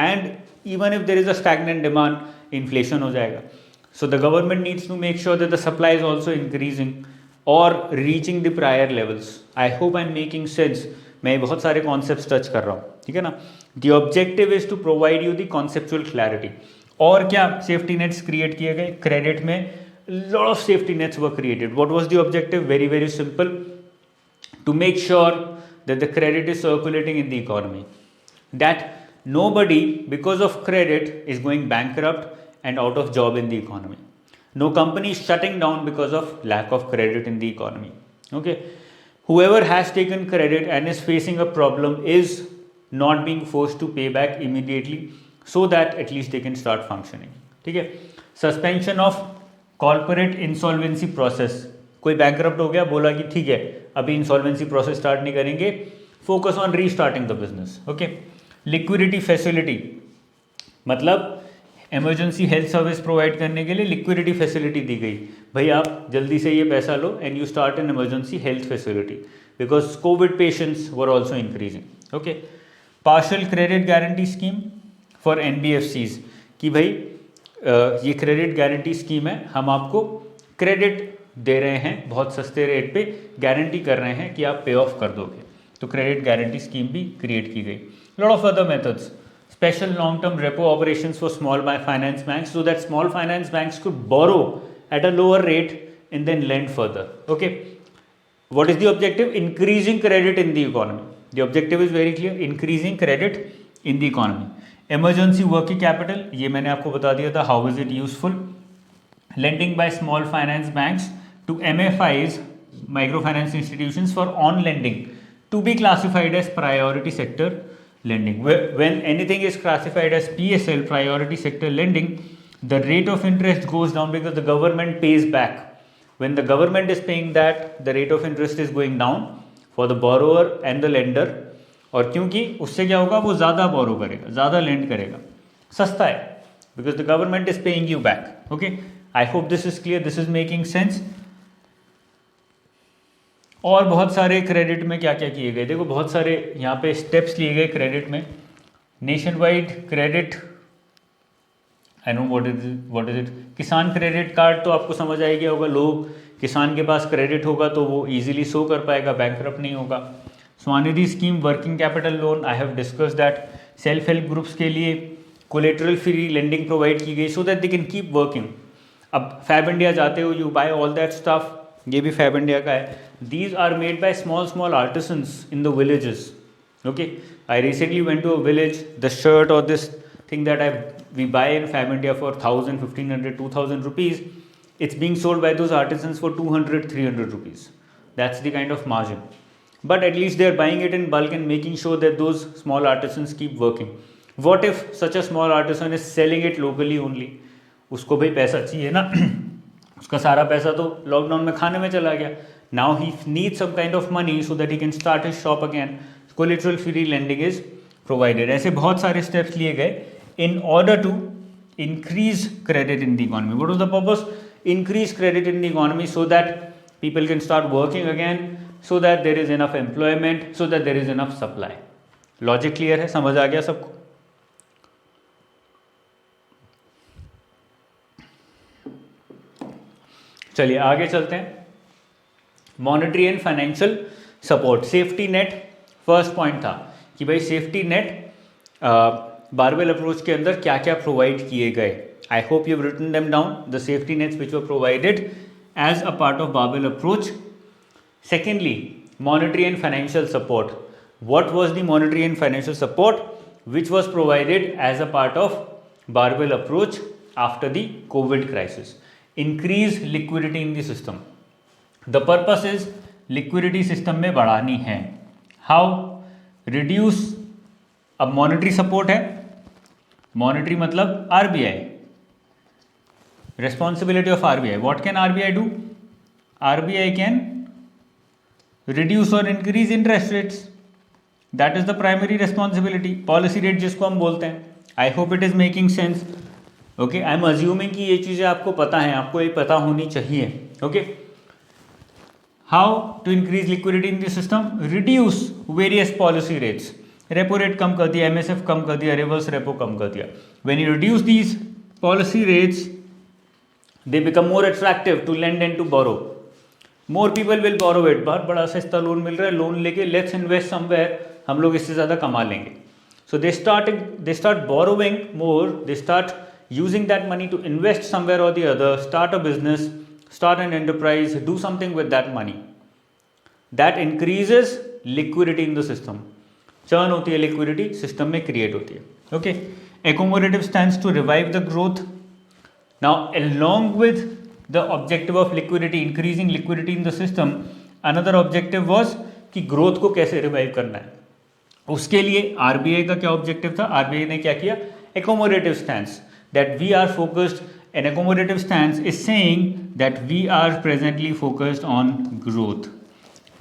and even if there is a stagnant demand, inflation हो जाएगा. So the government needs to make sure that the supply is also increasing or reaching the prior levels. I hope I'm making sense. मैं बहुत सारे concepts touch कर रहा हूँ, ठीक है ना. The objective is to provide you the conceptual clarity. और क्या safety nets create किए गए credit में. Lot of safety nets were created. What was the objective? Very very simple. To make sure that the credit is circulating in the economy, that nobody because of credit is going bankrupt and out of job in the economy. No company is shutting down because of lack of credit in the economy. Okay, whoever has taken credit and is facing a problem is not being forced to pay back immediately so that at least they can start functioning. ठीक है. Suspension of corporate insolvency process. कोई bankrupt हो गया, बोला कि ठीक है अभी इंसॉल्वेंसी प्रोसेस स्टार्ट नहीं करेंगे, focus on restarting the business. Okay. Liquidity facility मतलब इमरजेंसी हेल्थ सर्विस प्रोवाइड करने के लिए लिक्विडिटी फैसिलिटी दी गई. भाई आप जल्दी से ये पैसा लो and you start an emergency health facility because covid patients were also increasing. Okay. Partial credit guarantee scheme for NBFCs कि भाई ये क्रेडिट गारंटी स्कीम है, हम आपको क्रेडिट दे रहे हैं बहुत सस्ते रेट पे, गारंटी कर रहे हैं कि आप पे ऑफ कर दोगे. तो क्रेडिट गारंटी स्कीम भी क्रिएट की गई. Lot of other methods. Special long term repo operations for small finance banks so that small finance banks could borrow at a lower rate and then lend further. Okay. What is the objective? Increasing credit in the economy. The objective is very clear, increasing credit in the economy. Emergency working capital, ये मैंने आपको बता दिया था, how is it useful. Lending by small finance banks to MFIs, microfinance institutions, for on lending to be classified as priority sector lending. When anything is classified as PSL, priority sector lending, the rate of interest goes down because the government pays back. When the government is paying that, the rate of interest is going down for the borrower and the lender. और क्योंकि उससे क्या होगा, वो ज़्यादा बोरो करेगा, ज़्यादा land करेगा, सस्ता है, because the government is paying you back. Okay. I hope this is clear, this is making sense. और बहुत सारे क्रेडिट में क्या क्या किए गए, देखो बहुत सारे यहाँ पे स्टेप्स लिए गए क्रेडिट में. Nation wide credit, I know what is it. किसान क्रेडिट कार्ड तो आपको समझ आ गया होगा. लोग, किसान के पास क्रेडिट होगा तो वो इजीली शो कर पाएगा, बैंकरप्ट नहीं होगा. Svanidhi scheme, working capital loan, I have discuss that. Self help groups के लिए कोलेटरल फ्री लेंडिंग प्रोवाइड की गई so that they can keep working. अब फैब इंडिया जाते हो, you buy all that stuff, ये भी फैब इंडिया का है. These are made by small artisans in the villages. Okay. I recently went to a village. The shirt और this thing that we buy in Fab India for 1,000, 1,500, 2,000 rupees, it's being sold by those artisans for 200, 300 rupees. That's the kind of margin. But at least they're buying it in bulk and making sure that those small artisans keep working. What if such a small artisan is selling it locally only? उसको भाई पैसा चाहिए ना. उसका सारा पैसा तो lockdown में खाने में चला गया. Now he needs some kind of money so that he can start his shop again. Collateral free lending is provided. ऐसे बहुत सारे steps लिए गए in order to increase credit in the economy. What was the purpose? Increase credit in the economy so that people can start working again, so that there is enough employment, so that there is enough supply. Logic clear है, समझ आ गया सबको? चलिए आगे चलते हैं. Monetary and financial support, safety net. First point था कि भाई सेफ्टी नेट बारबेल अप्रोच के अंदर क्या क्या प्रोवाइड किए गए. I hope you have written them down, the safety nets which were provided as a part of barbell approach. Secondly, monetary and financial support. What was the monetary and financial support? which was provided as a part of barbell approach after the COVID crisis. Increase liquidity in the system. The purpose is liquidity system में बढ़ानी है. How? Reduce. अब monetary support है. Monetary मतलब RBI. Responsibility of RBI. What can RBI do? RBI can reduce or increase interest rates. That is the primary responsibility. Policy rate जिसको हम बोलते हैं. I hope it is making sense. Okay, I am assuming कि ये चीज़ें आपको पता हैं, आपको ये पता होनी चाहिए. Okay. How to increase liquidity in the system? Reduce various policy rates. Repo rate कम कर दिया, MSF कम कर दिया, reverse repo कम कर दिया. When you reduce these policy rates, they become more attractive to lend and to borrow. More people will borrow it. बहुत बड़ा सस्ता loan मिल रहा है, लोन लेके let's invest somewhere, हम लोग इससे ज़्यादा कमा लेंगे. So they start borrowing more. They start using that money to invest somewhere or the other, start a business, start an enterprise, do something with that money. That increases liquidity in the system. Churn होती है, liquidity system में create होती है. Okay. Accommodative stands to revive the growth. Now, along with the objective of liquidity, increasing liquidity in the system, another objective was कि growth को कैसे revive करना है. उसके लिए RBI का क्या ऑब्जेक्टिव था? RBI ने क्या किया? Accommodative stance. That we are focused, an accommodative stance is saying that we are presently focused on growth.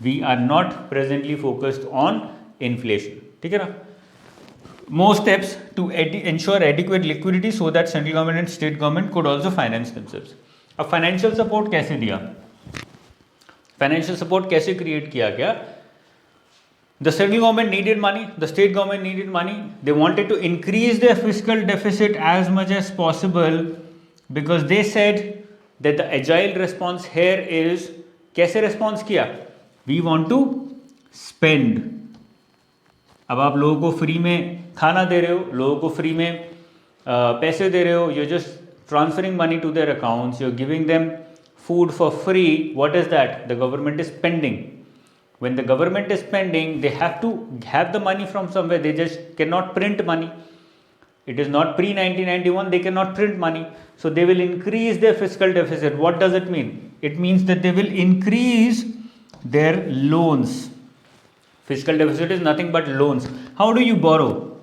We are not presently focused on inflation. ठीक है ना? More steps to ensure adequate liquidity so that central government and state government could also finance themselves. अब financial support कैसे दिया? Financial support कैसे create किया गया? The central government needed money, the state government needed money. They wanted to increase their fiscal deficit as much as possible because they said that the agile response here is कैसे response किया? We want to spend. अब आप लोगों को free में खाना दे रहे हो, लोगों को फ्री में पैसे दे रहे हो, you're just transferring money to their accounts, you're giving them food for free. What is that? The government is spending. When the government is spending, they have to have the money from somewhere. They just cannot print money. It is not pre-1991. They cannot print money. So they will increase their fiscal deficit. What does it mean? It means that they will increase their loans. Fiscal deficit is nothing but loans. How do you borrow?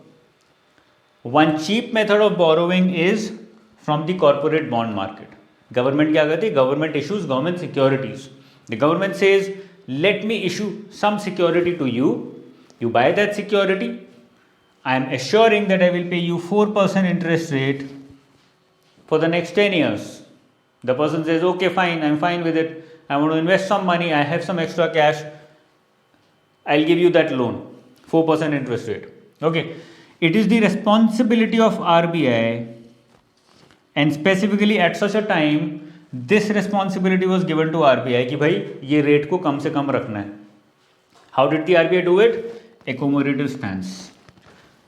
One cheap method of borrowing is from the corporate bond market. Government क्या करती है? Government issues government securities. The government says, let me issue some security to you. You buy that security. I am assuring that I will pay you 4% interest rate for the next 10 years. The person says, okay, fine, I'm fine with it. I want to invest some money. I have some extra cash. I'll give you that loan. 4% interest rate. Okay. It is the responsibility of RBI, and specifically at such a time, this responsibility was given to RBI कि भाई ये rate को कम से कम रखना है. How did the RBI do it? Accommodative stance.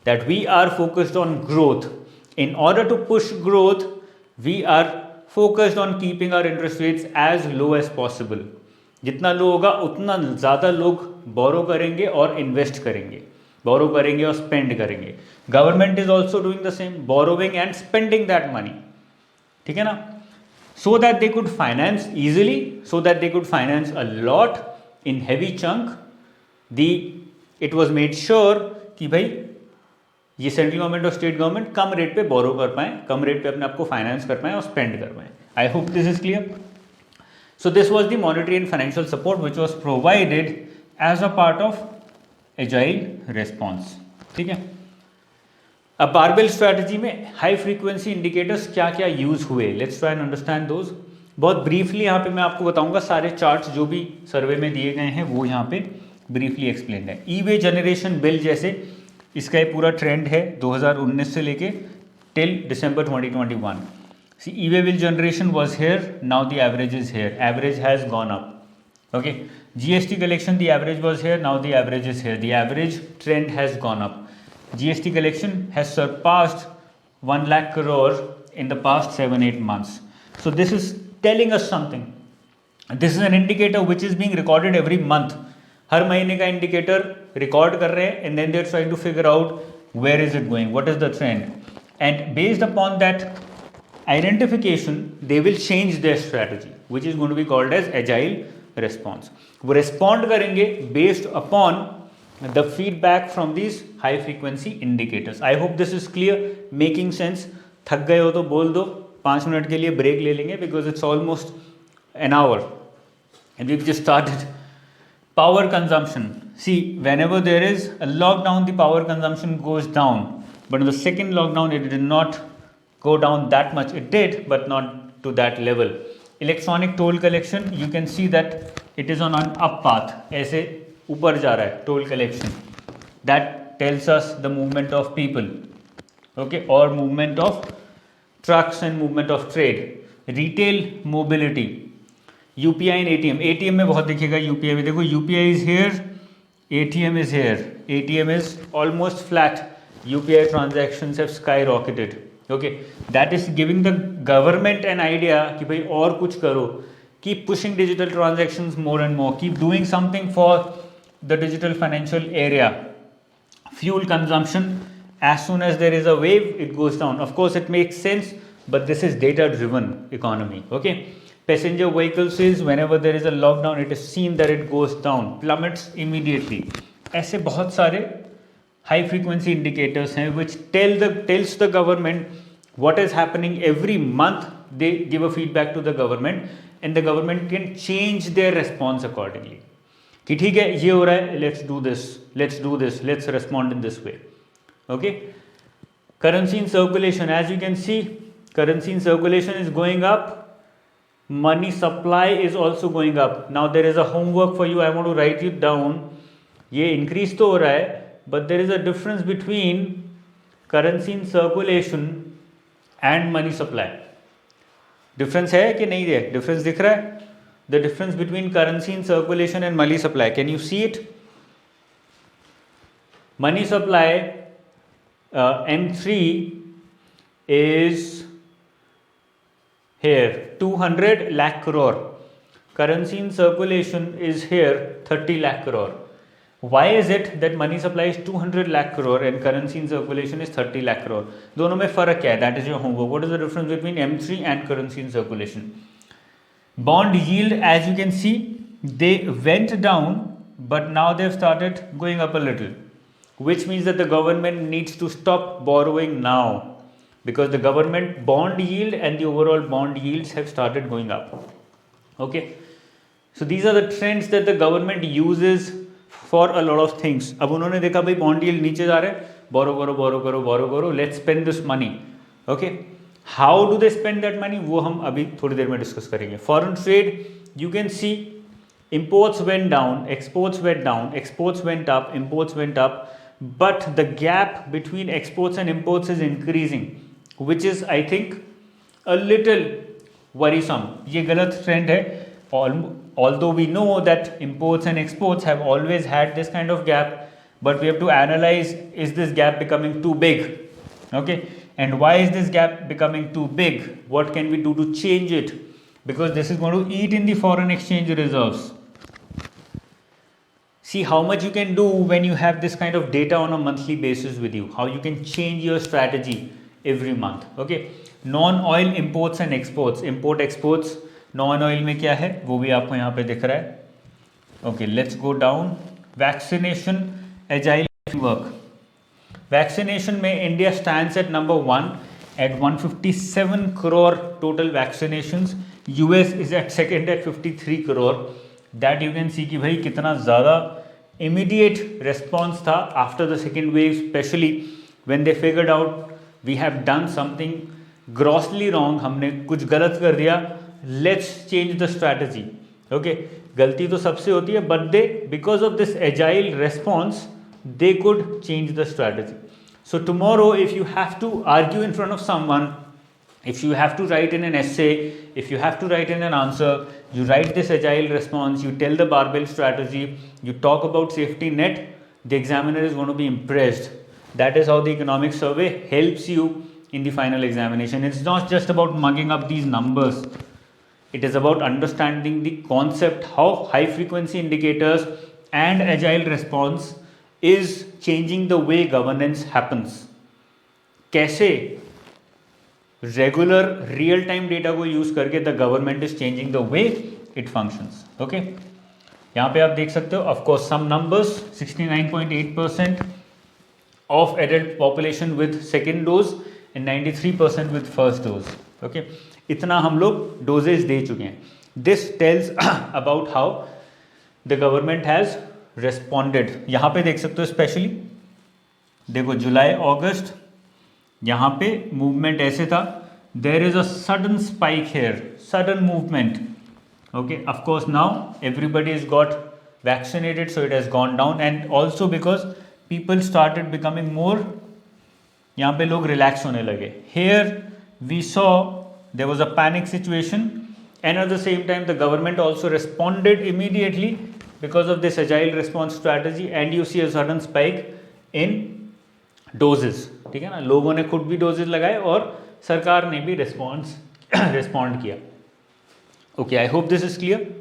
That we are focused on growth. In order to push growth, we are focused on keeping our interest rates as low as possible. जितना लो होगा उतना ज़्यादा लोग बोरो करेंगे और invest करेंगे, बोरो करेंगे और स्पेंड करेंगे. Government is also doing the same, borrowing and spending that money. ठीक है ना? So that they could finance easily, so that they could finance a lot in heavy chunk. It was made sure कि भाई ये central government और state government कम rate पे बोरो कर पाएँ, कम रेट पे अपने आप को फाइनेंस कर पाएँ और स्पेंड कर पाएँ. I hope this is clear. So this was the monetary and financial support which was provided as a part of agile response. ठीक है. अब बारबेल स्ट्रैटेजी में हाई फ्रीक्वेंसी इंडिकेटर्स क्या क्या यूज़ हुए, let's try and understand those. बहुत briefly यहाँ पे मैं आपको बताऊंगा. सारे चार्ट्स जो भी सर्वे में दिए गए हैं वो यहाँ पे ब्रीफली एक्सप्लेन है. ई वे जनरेशन बिल जैसे इसका ये पूरा ट्रेंड है 2019 से लेके till December 2021. See e way bill generation was here, now the average is here, average has gone up. Okay. GST collection, the average was here, now the average is here. The average trend has gone up. GST collection has surpassed 1 lakh crore in the past 7-8 months. So this is telling us something. This is an indicator which is being recorded every month. हर महीने का indicator record कर रहे हैं and then they are trying to figure out where is it going, what is the trend, and based upon that identification they will change their strategy, which is going to be called as agile response. वो respond करेंगे based upon the feedback from these high frequency indicators. I hope this is clear, making sense. थक गए हो तो बोल दो, 5 minute के लिए ब्रेक ले लेंगे because it's almost an hour and we've just started. Power consumption. See, whenever there is a lockdown, the power consumption goes down, but in the second lockdown it did not go down that much. It did, but not to that level. Electronic toll collection, you can see that it is on an up path. ऐसे ऊपर जा रहा है toll collection. That tells us the movement of people, okay, or movement of trucks and movement of trade. Retail mobility. UPI and ATM. ATM में बहुत दिखेगा, UPI में देखो, UPI is here, ATM is here. ATM is almost flat. UPI transactions have skyrocketed. Okay, that is giving the government an idea कि भाई और कुछ करो. Keep pushing digital transactions more and more. Keep doing something for the digital financial area. Fuel consumption, as soon as there is a wave, it goes down. Of course, it makes sense, but this is data-driven economy. Okay. Passenger vehicle sales, whenever there is a lockdown, it is seen that it goes down, plummets immediately. ऐसे बहुत सारे high frequency indicators हैं which tells the government what is happening every month. They give a feedback to the government and the government can change their response accordingly. कि ठीक है ये हो रहा है, let's do this, let's respond in this way. Okay. Currency in circulation, as you can see, currency in circulation is going up. Money supply is also going up. Now there is a homework for you. I want to write it down. ये increase तो हो रहा है, but there is a difference between currency in circulation and money supply. Difference है कि नहीं है? Difference दिख रहा है? The difference between currency in circulation and money supply. Can you see it? Money supply M3 is here 200 lakh crore. Currency in circulation is here 30 lakh crore. Why is it that money supply is 200 lakh crore and currency in circulation is 30 lakh crore? दोनों में फर्क क्या है? That is your homework. What is the difference between M3 and currency in circulation? Bond yield, as you can see, they went down, but now they've started going up a little, which means that the government needs to stop borrowing now, because the government bond yield and the overall bond yields have started going up. Okay, so these are the trends that the government uses for a lot of things. अब उन्होंने देखा भाई bond yield नीचे जा रहा है, borrow करो, let's spend this money. Okay, how do they spend that money? वो हम अभी थोड़ी देर में डिस्कस करेंगे. Foreign trade, you can see imports went down, exports went down, exports went up, imports went up, but the gap between exports and imports is increasing, which is I think a little worrisome. ये गलत trend है. Although we know that imports and exports have always had this kind of gap, but we have to analyze, is this gap becoming too big? Okay, and why is this gap becoming too big? What can we do to change it? Because this is going to eat in the foreign exchange reserves. See how much you can do when you have this kind of data on a monthly basis with you, how you can change your strategy every month. Okay, non-oil imports and exports, import exports, non-oil में क्या है वो भी आपको यहाँ पे दिख रहा है. Okay, let's go down. Vaccination, agile work. Vaccination में India stands at number 1 at 157 crore total vaccinations. US is at second at 53 crore. That you can see कि भाई कितना ज़्यादा immediate response था after the second wave, especially when they figured out we have done something grossly wrong, हमने कुछ गलत कर दिया, let's change the strategy. Okay, गलती तो सबसे होती है, but they, because of this agile response, they could change the strategy. So tomorrow, if you have to argue in front of someone, if you have to write in an essay, if you have to write in an answer, you write this agile response, you tell the barbell strategy, you talk about safety net, the examiner is going to be impressed. That is how the economic survey helps you in the final examination. It's not just about mugging up these numbers. It is about understanding the concept, how high frequency indicators and agile response is changing the way governance happens. कैसे regular real time data को use करके the government is changing the way it functions. Okay, यहाँ पे आप देख सकते हो of course some numbers. 69.8% of adult population with second dose and 93% with first dose. Okay, इतना हम लोग डोजेज दे चुके हैं. This tells about how the government has responded. यहाँ पे देख सकते हो स्पेशली देखो जुलाई अगस्त यहाँ पे मूवमेंट ऐसे था. There is a sudden spike here, sudden movement. Okay, of course now everybody is got vaccinated so it has gone down and also because people started becoming more, यहाँ पे लोग रिलैक्स होने लगे. Here we saw there was a panic situation and at the same time the government also responded immediately because of this agile response strategy and you see a sudden spike in doses. ठीक है ना, लोगों ने खुद भी doses लगाए और सरकार ने भी रिस्पॉन्ड किया. Okay, I hope this is clear.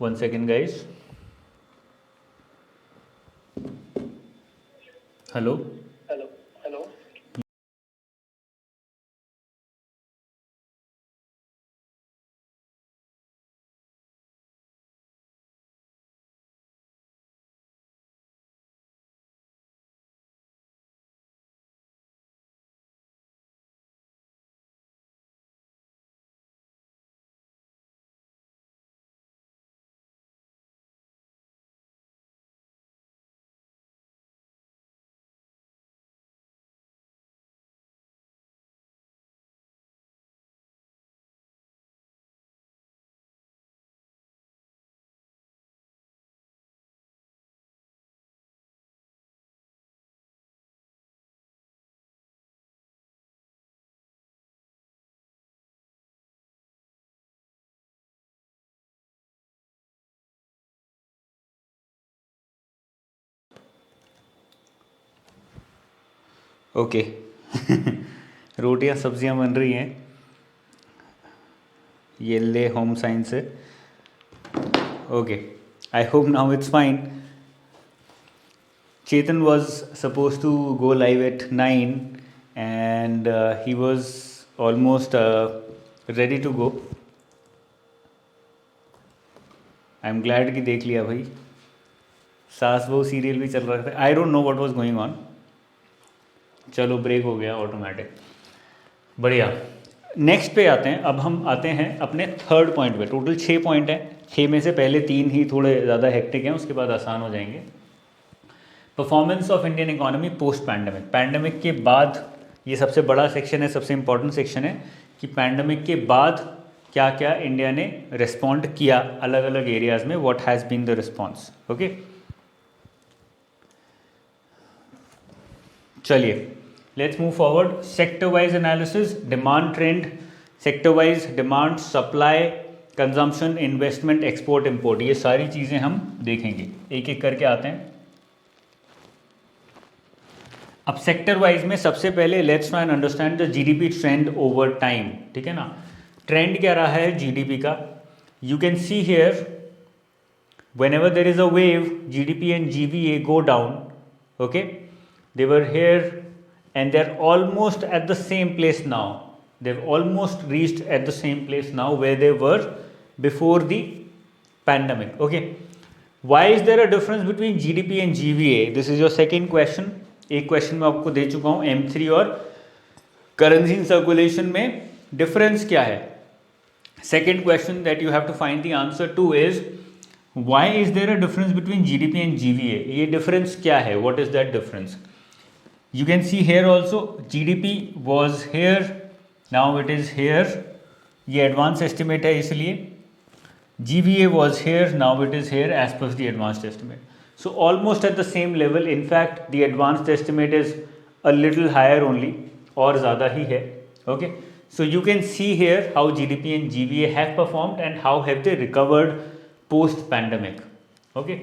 One second, guys. Hello. Hello. Hello. Okay. रोटियां सब्जियां बन रही हैं. ये ले होम साइंस से. Okay, I hope now it's fine. Chetan was supposed to go live at 9 and he was almost ready to go. I'm glad कि देख लिया भाई. सास बहू सीरियल भी चल रहा था. आई don't know what was going on. चलो ब्रेक हो गया ऑटोमेटिक. बढ़िया. नेक्स्ट पे आते हैं. अब हम आते हैं अपने थर्ड पॉइंट पे. टोटल 6 पॉइंट हैं. 6 में से पहले 3 ही थोड़े ज़्यादा हेक्टिक हैं, उसके बाद आसान हो जाएंगे. Performance of Indian economy post pandemic. Pandemic के बाद ये सबसे बड़ा सेक्शन है, सबसे इम्पोर्टेंट सेक्शन है कि पैंडमिक के बाद क्या क्या इंडिया ने रिस्पॉन्ड किया अलग अलग एरियाज़ में. What has been the response. Okay, चलिए let's move forward. Sector wise analysis, demand trend, sector wise demand, supply, consumption, investment, export, import, ये सारी चीज़ें हम देखेंगे. एक एक करके आते हैं. अब सेक्टर वाइज में सबसे पहले let's try and understand the GDP trend over time. ठीक है ना, ट्रेंड क्या रहा है जीडीपी का. You can see here whenever there is a wave GDP and GVA go down. Okay, they were here and they're almost at the same place now. They've almost reached at the same place now where they were before the pandemic. Okay, why is there a difference between GDP and GVA? This is your second question. एक question मैं आपको दे चुका हूँ M3 और currency in circulation में difference क्या है. Second question that you have to find the answer to is why is there a difference between GDP and GVA. ये डिफरेंस क्या है, what is that difference. You can see here also GDP was here, now it is here. ये advance estimate है इसलिए. GVA was here, now it is here as per the advanced estimate. So almost at the same level. In fact, the advanced estimate is a little higher only. और ज़्यादा ही है. Okay, so you can see here how GDP and GVA have performed and how have they recovered post pandemic. Okay.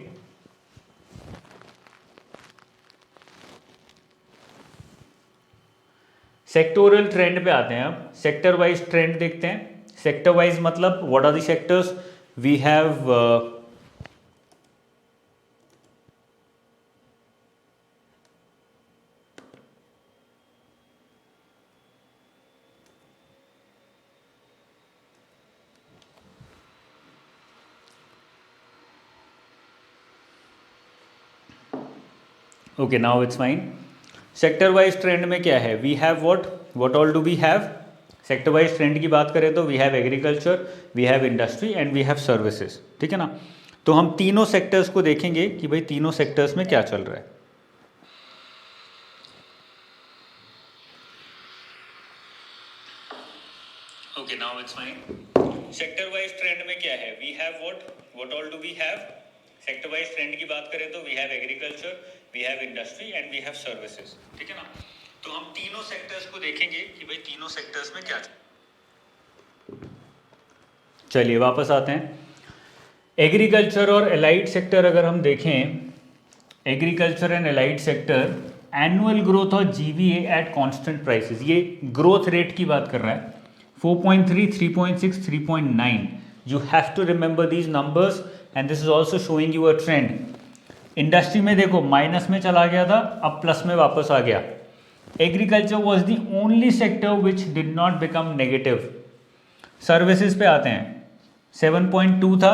Sectoral trend पे आते हैं. अब sector wise trend देखते हैं. Sector wise मतलब what are the sectors we have. Okay, now it's fine. Sector wise trend में क्या है, we have what all do we have. Sector wise trend की बात करें तो we have agriculture, we have industry and we have services. ठीक है ना. तो हम तीनों सेक्टर्स को देखेंगे कि भाई तीनों सेक्टर्स में क्या चल रहा है. Okay, now it's fine. Sector wise trend में क्या है, we have what all do we have. Sector wise trend की बात करें तो we have agriculture, we have industry and we have services. ठीक है ना. तो हम तीनों सेक्टर्स को देखेंगे कि भाई तीनों सेक्टर्स में क्या. चलिए वापस आते हैं. एग्रीकल्चर और एलाइड सेक्टर अगर हम देखें, agriculture and allied sector annual growth और जीवीए एट कांस्टेंट प्राइसेस, ये ग्रोथ रेट की बात कर रहा है. 4.3, 3.6, 3.9. You have to remember these numbers and this is also showing you a trend. Industry में देखो माइनस में चला गया था, अब प्लस में वापस आ गया. Agriculture was the only sector which did not become negative. Services पे आते हैं. 7.2 था,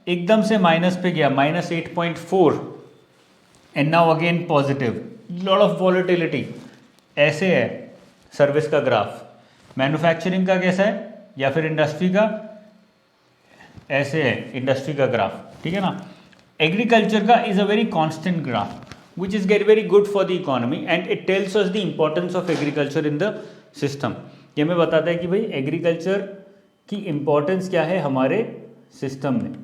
एकदम से माइनस पे गया, -8.4 and now again positive. Lot of volatility. ऐसे है सर्विस का ग्राफ. मैन्युफैक्चरिंग का कैसा है या फिर इंडस्ट्री का, ऐसे है इंडस्ट्री का ग्राफ. ठीक है ना. एग्रीकल्चर का is a very constant graph which is very good for the economy and it tells us the importance of agriculture in the system. ये हमें बताता है कि भाई एग्रीकल्चर की इंपॉर्टेंस क्या है हमारे सिस्टम में.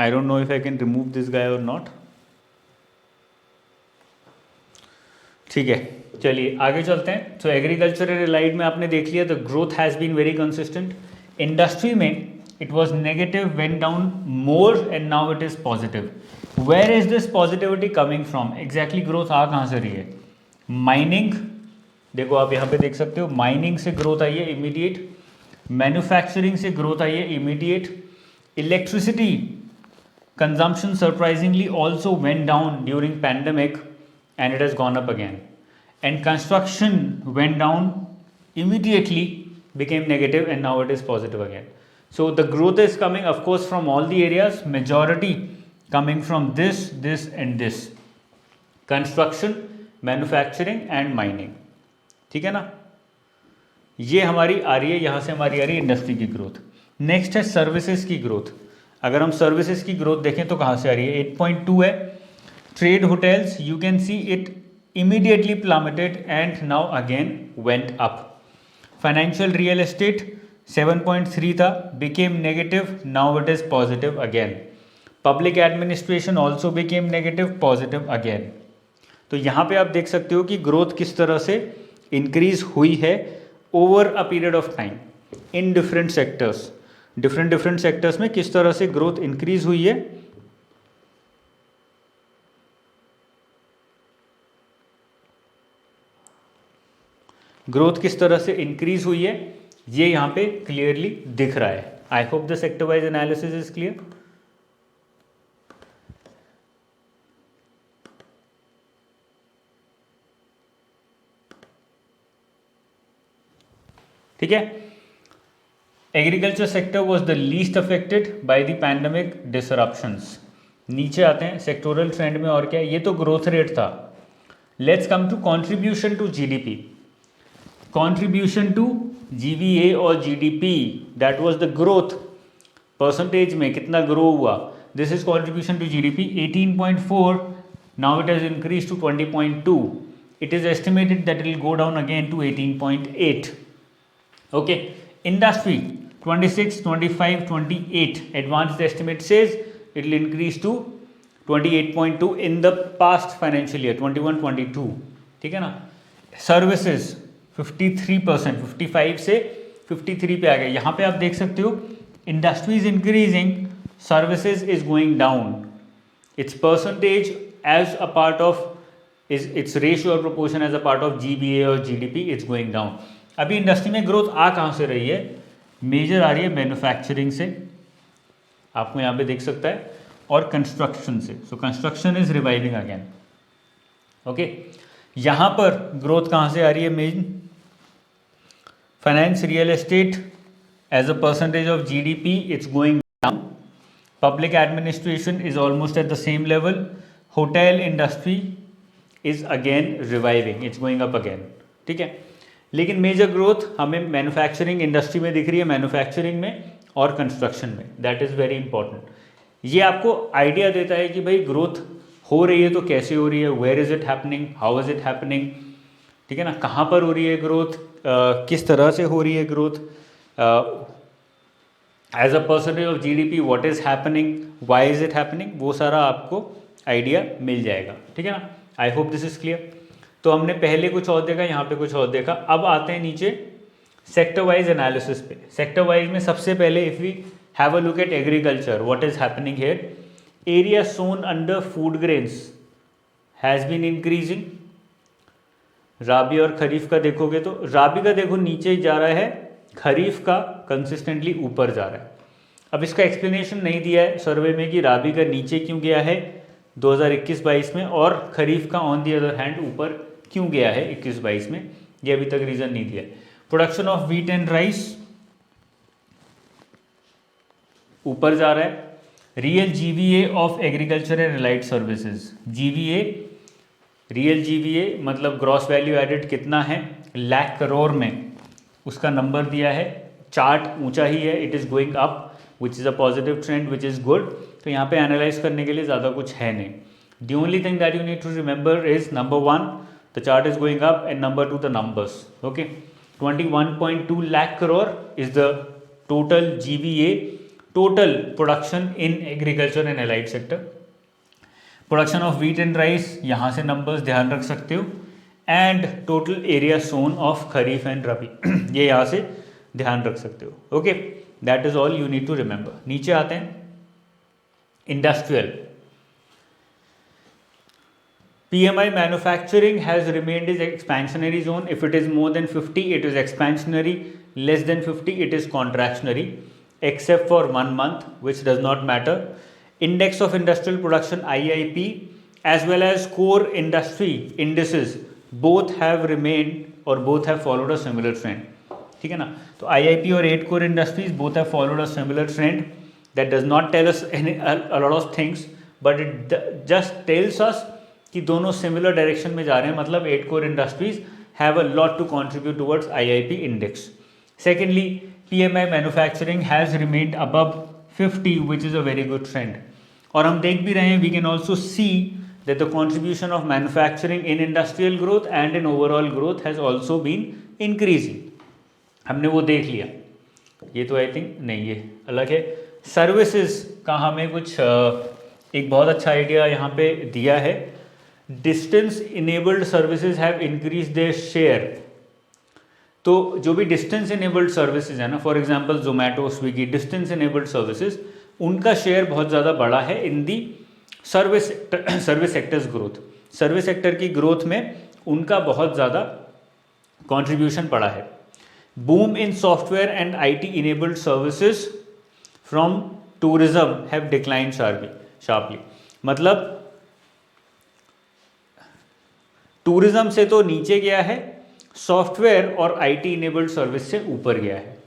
I don't know if I can remove this guy or not. ठीक है, चलिए आगे चलते हैं. तो एग्रीकल्चर एंड एलाइड में आपने देख लिया, the growth has been very consistent. Industry में it was negative, went down more and now it is positive. Where is this positivity coming from. Exactly growth आ कहाँ से रही है. माइनिंग, देखो आप यहाँ पे देख सकते हो, माइनिंग से ग्रोथ आई है इमीडिएट. मैन्युफैक्चरिंग से ग्रोथ आई है immediate. Electricity consumption surprisingly also went down during pandemic and it has gone up again. And construction went down immediately, became negative and now it is positive again. So the growth is coming of course from all the areas, majority coming from this and this. Construction, manufacturing and mining. ठीक है ना. ये हमारी आ रही है, यहाँ से हमारी आ रही है इंडस्ट्री की ग्रोथ. नेक्स्ट है सर्विसेज की ग्रोथ. अगर हम सर्विसेज की ग्रोथ देखें तो कहाँ से आ रही है, 8.2 है. Trade hotels you can see it immediately plummeted and now again went up. Financial real estate 7.3 था, became negative, now it is positive again. Public administration also became negative, positive again. तो यहाँ पे आप देख सकते हो कि ग्रोथ किस तरह से इंक्रीज हुई है over a period of time in different sectors. Different sectors में किस तरह से ग्रोथ इंक्रीज हुई है. ग्रोथ किस तरह से इंक्रीज हुई है ये यहां पे क्लियरली दिख रहा है. I hope the sector wise analysis is clear. ठीक है. Agriculture sector was the least affected by the pandemic disruptions. नीचे आते हैं सेक्टोरल ट्रेंड में. और क्या, ये तो ग्रोथ रेट था. Let's come to contribution to GDP. Contribution to GVA और GDP, that was the growth percentage में कितना ग्रो हुआ, this is contribution to GDP 18.4, now it has increase to 20.2, it is estimated that it will go down again to 18.8. Okay, industry 26, 25, 28, advanced estimate says it will increase to 28.2 in the past financial year 21-22. ठीक है ना. Services 53%, 55 से 53 पे आ गया. यहाँ पे आप देख सकते हो industry is increasing, services is going down. It's percentage as a part of its ratio or proportion as a part of GBA और GDP it's going down. अभी इंडस्ट्री में ग्रोथ आ कहाँ से रही है? मेजर आ रही है मैन्युफैक्चरिंग से, आपको यहाँ पे देख सकता है, और कंस्ट्रक्शन से. So construction is reviving again. Okay, यहाँ पर ग्रोथ कहाँ से आ रही है? Main finance, real estate as a percentage of GDP it's going down. Public administration is almost at the same level. Hotel industry is again reviving, it's going up again. ठीक है, लेकिन मेजर ग्रोथ हमें manufacturing industry में दिख रही है, manufacturing में और कंस्ट्रक्शन में. That is very important. ये आपको आइडिया देता है कि भाई ग्रोथ हो रही है तो कैसे हो रही है, where is it happening, how is it happening. ठीक है ना, कहाँ पर हो रही है ग्रोथ, किस तरह से हो रही है growth, as a percentage of GDP what is happening, why is it happening, वो सारा आपको आइडिया मिल जाएगा. ठीक है ना. I hope this is clear. तो हमने पहले कुछ और देखा, यहाँ पे कुछ और देखा. अब आते हैं नीचे सेक्टर वाइज एनालिसिस पे. सेक्टर वाइज में सबसे पहले if we have a look at agriculture, what is happening here. Area sown under food grains has been increasing. Rabi और खरीफ का देखोगे तो राबी का देखो नीचे जा रहा है, खरीफ का कंसिस्टेंटली ऊपर जा रहा है. अब इसका एक्सप्लेनेशन नहीं दिया है सर्वे में कि राबी का नीचे क्यों गया है 2021-22 में, और खरीफ का ऑन दी अदर हैंड ऊपर क्यों गया है 21-22 में, ये अभी तक रीजन नहीं दिया है. Production of wheat and rice ऊपर जा रहा है. Real GVA of agriculture and allied services, GVA real GVA मतलब ग्रॉस वैल्यू एडेड कितना है लाख करोड़ में, उसका नंबर दिया है. चार्ट ऊंचा ही है, it is going up which is a positive trend which is good. तो यहाँ पे एनालाइज करने के लिए ज़्यादा कुछ है नहीं. The only thing that you need to remember is number 1 the chart is going up and number 2 the numbers. Okay, 21.2 lakh crore is the total GVA, total production in agriculture and allied sector. Production of wheat and rice, यहाँ से numbers ध्यान रख सकते हो. And total area sown of kharif and rabi ये यहाँ से ध्यान रख सकते हो. Okay, that is all you need to remember. नीचे आते हैं industrial. PMI manufacturing has remained is expansionary zone. If it is more than 50, it is expansionary. Less than 50, it is contractionary, except for 1 month, which does not matter. Index of industrial production IIP as well as core industry indices both have remained or both have followed a similar trend. ठीक है ना. तो IIP और 8 core industries both have followed a similar trend. That does not tell us a lot of things, but it just tells us कि दोनों similar direction में जा रहे हैं. मतलब 8 core industries have a lot to contribute towards IIP index. Secondly, PMI manufacturing has remained above 50, which is a very good trend. और हम देख भी रहे हैं, we can also see that the contribution of manufacturing in industrial growth and in overall growth has also been increasing. हमने वो देख लिया. ये तो आई थिंक नहीं, ये अलग है. सर्विसेज का हमें कुछ एक बहुत अच्छा आइडिया यहाँ पे दिया है. Distance enabled services have increase their share. तो जो भी डिस्टेंस इनेबल्ड सर्विसेज है ना, for example Zomato, Swiggy, distance enabled services, उनका शेयर बहुत ज़्यादा बढ़ा है in the service sectors growth. Service sector की ग्रोथ में उनका बहुत ज़्यादा कॉन्ट्रीब्यूशन पड़ा है. Boom in software and IT enabled services from tourism have decline sharply. मतलब टूरिज्म से तो नीचे गया है, सॉफ्टवेयर और IT इनेबल्ड सर्विस से ऊपर गया है.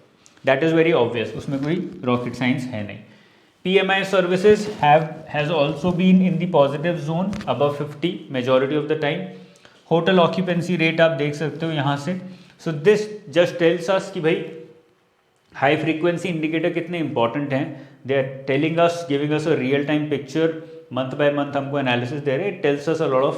दैट इज़ वेरी ऑब्वियस, उसमें कोई रॉकेट साइंस है नहीं. PMI services has also been in the positive zone above 50 majority of the time. Hotel occupancy rate आप देख सकते हो यहाँ से, so this just tells us कि भाई हाई फ्रीक्वेंसी इंडिकेटर कितने इंपॉर्टेंट हैं. They are telling us, giving us a real time picture, month by month हमको एनालिसिस दे रहे हैं. It tells us a lot of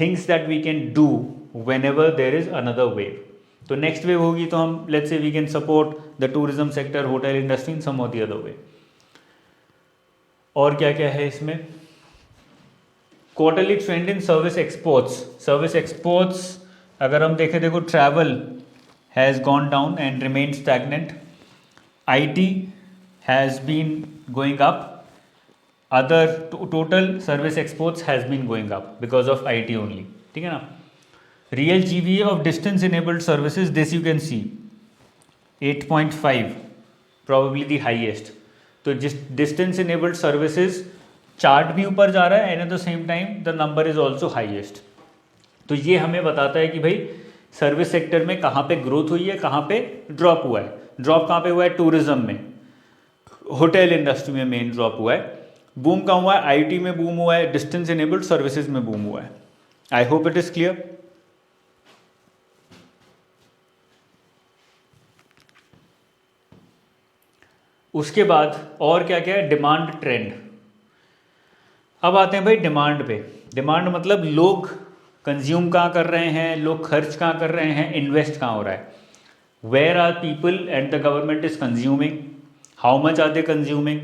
things that we can do when ever there is another wave. तो next wave होगी तो हम let's say we can support the tourism sector, hotel industry in some और the other way. और क्या क्या है इसमें? Quarterly trend in service exports. Service exports अगर हम देखें, देखो travel has gone down and remain stagnant. IT has been going up. Other total service exports has been going up because of IT only. ठीक है ना. Real GVA of distance enabled services, this you can C 8.5, probably the highest. तो जिस distance enabled services chart भी ऊपर जा रहा है and at the same time the number is also highest. तो ये हमें बताता है कि भाई सर्विस सेक्टर में कहाँ पे ग्रोथ हुई है, कहाँ पे ड्रॉप हुआ है. ड्रॉप कहाँ पे हुआ है? टूरिज्म में, होटल इंडस्ट्री में मेन ड्रॉप हुआ है. बूम कहाँ हुआ है? IT में बूम हुआ है, डिस्टेंस इनेबल्ड सर्विसेज में बूम हुआ है. I hope it is clear. उसके बाद और क्या क्या है? Demand trend. अब आते हैं भाई डिमांड पे. डिमांड मतलब लोग कंज्यूम कहाँ कर रहे हैं, लोग खर्च कहाँ कर रहे हैं, इन्वेस्ट कहाँ हो रहा है. Where are people and the government is consuming, how much are they consuming,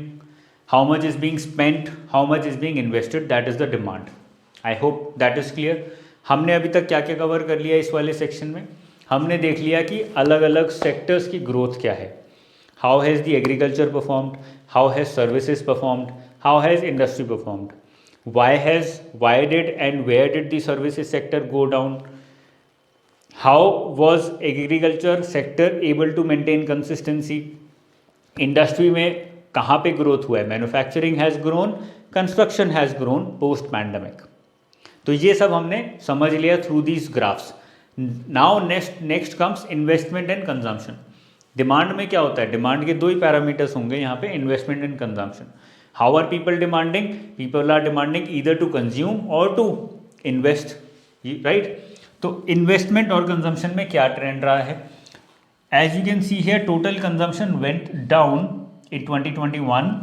how much is being spent, how much is being invested, that is the demand. I hope that is clear. हमने अभी तक क्या क्या cover कर लिया इस वाले section में? हमने देख लिया कि अलग अलग सेक्टर्स की ग्रोथ क्या है. How has the agriculture performed, how has services performed, how has industry performed, why did and where did the services sector go down, how was agriculture sector able to maintain consistency, industry में कहाँ पे growth हुआ है, manufacturing has grown, construction has grown post pandemic. तो ये सब हमने समझ लिया through these graphs. Now next comes investment and consumption. Demand में क्या होता है? डिमांड के दो ही पैरामीटर्स होंगे यहाँ पे, investment and consumption. How are people demanding? People are demanding either to consume or to invest, right? तो इन्वेस्टमेंट और कंजम्पशन में क्या ट्रेंड रहा है? As you can see here, total consumption went down in 2021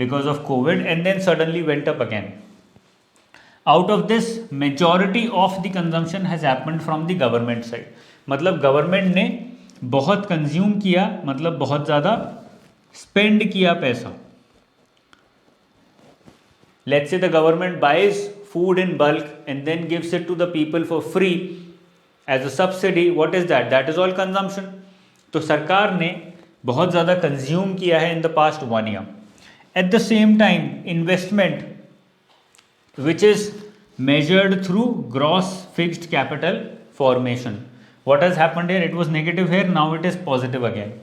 because of COVID and then suddenly went up again. Out of this, majority of the consumption has happened from the government side. मतलब government ने बहुत consume किया, मतलब बहुत ज़्यादा spend किया पैसा. Let's say the government buys food in bulk and then gives it to the people for free as a subsidy. What is that? That is all consumption. तो सरकार ने बहुत ज़्यादा कंज्यूम किया है in the past 1 year. At the same time, investment, which is measured through gross fixed capital formation. What has happened here? It was negative here, now it is positive again.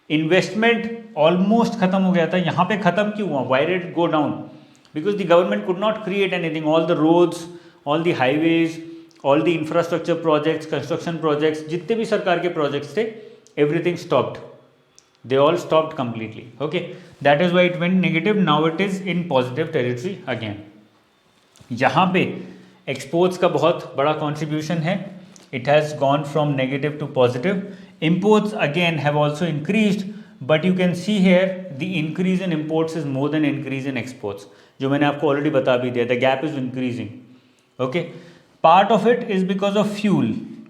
Investment almost खत्म हो गया था. यहाँ पे खत्म क्यों हुआ? Why did it go down? Because the government could not create anything. All the roads, all the highways, all the infrastructure projects, construction projects, जितने भी सरकार के projects थे, everything stopped. They all stopped completely. Okay, that is why it went negative. Now it is in positive territory again. यहाँ पे exports का बहुत बड़ा contribution है. It has gone from negative to positive. Imports again have also increased, but you can see here the increase in imports is more than increase in exports. जो मैंने आपको already बता भी दिया, the gap is increasing. Okay, part of it is because of fuel,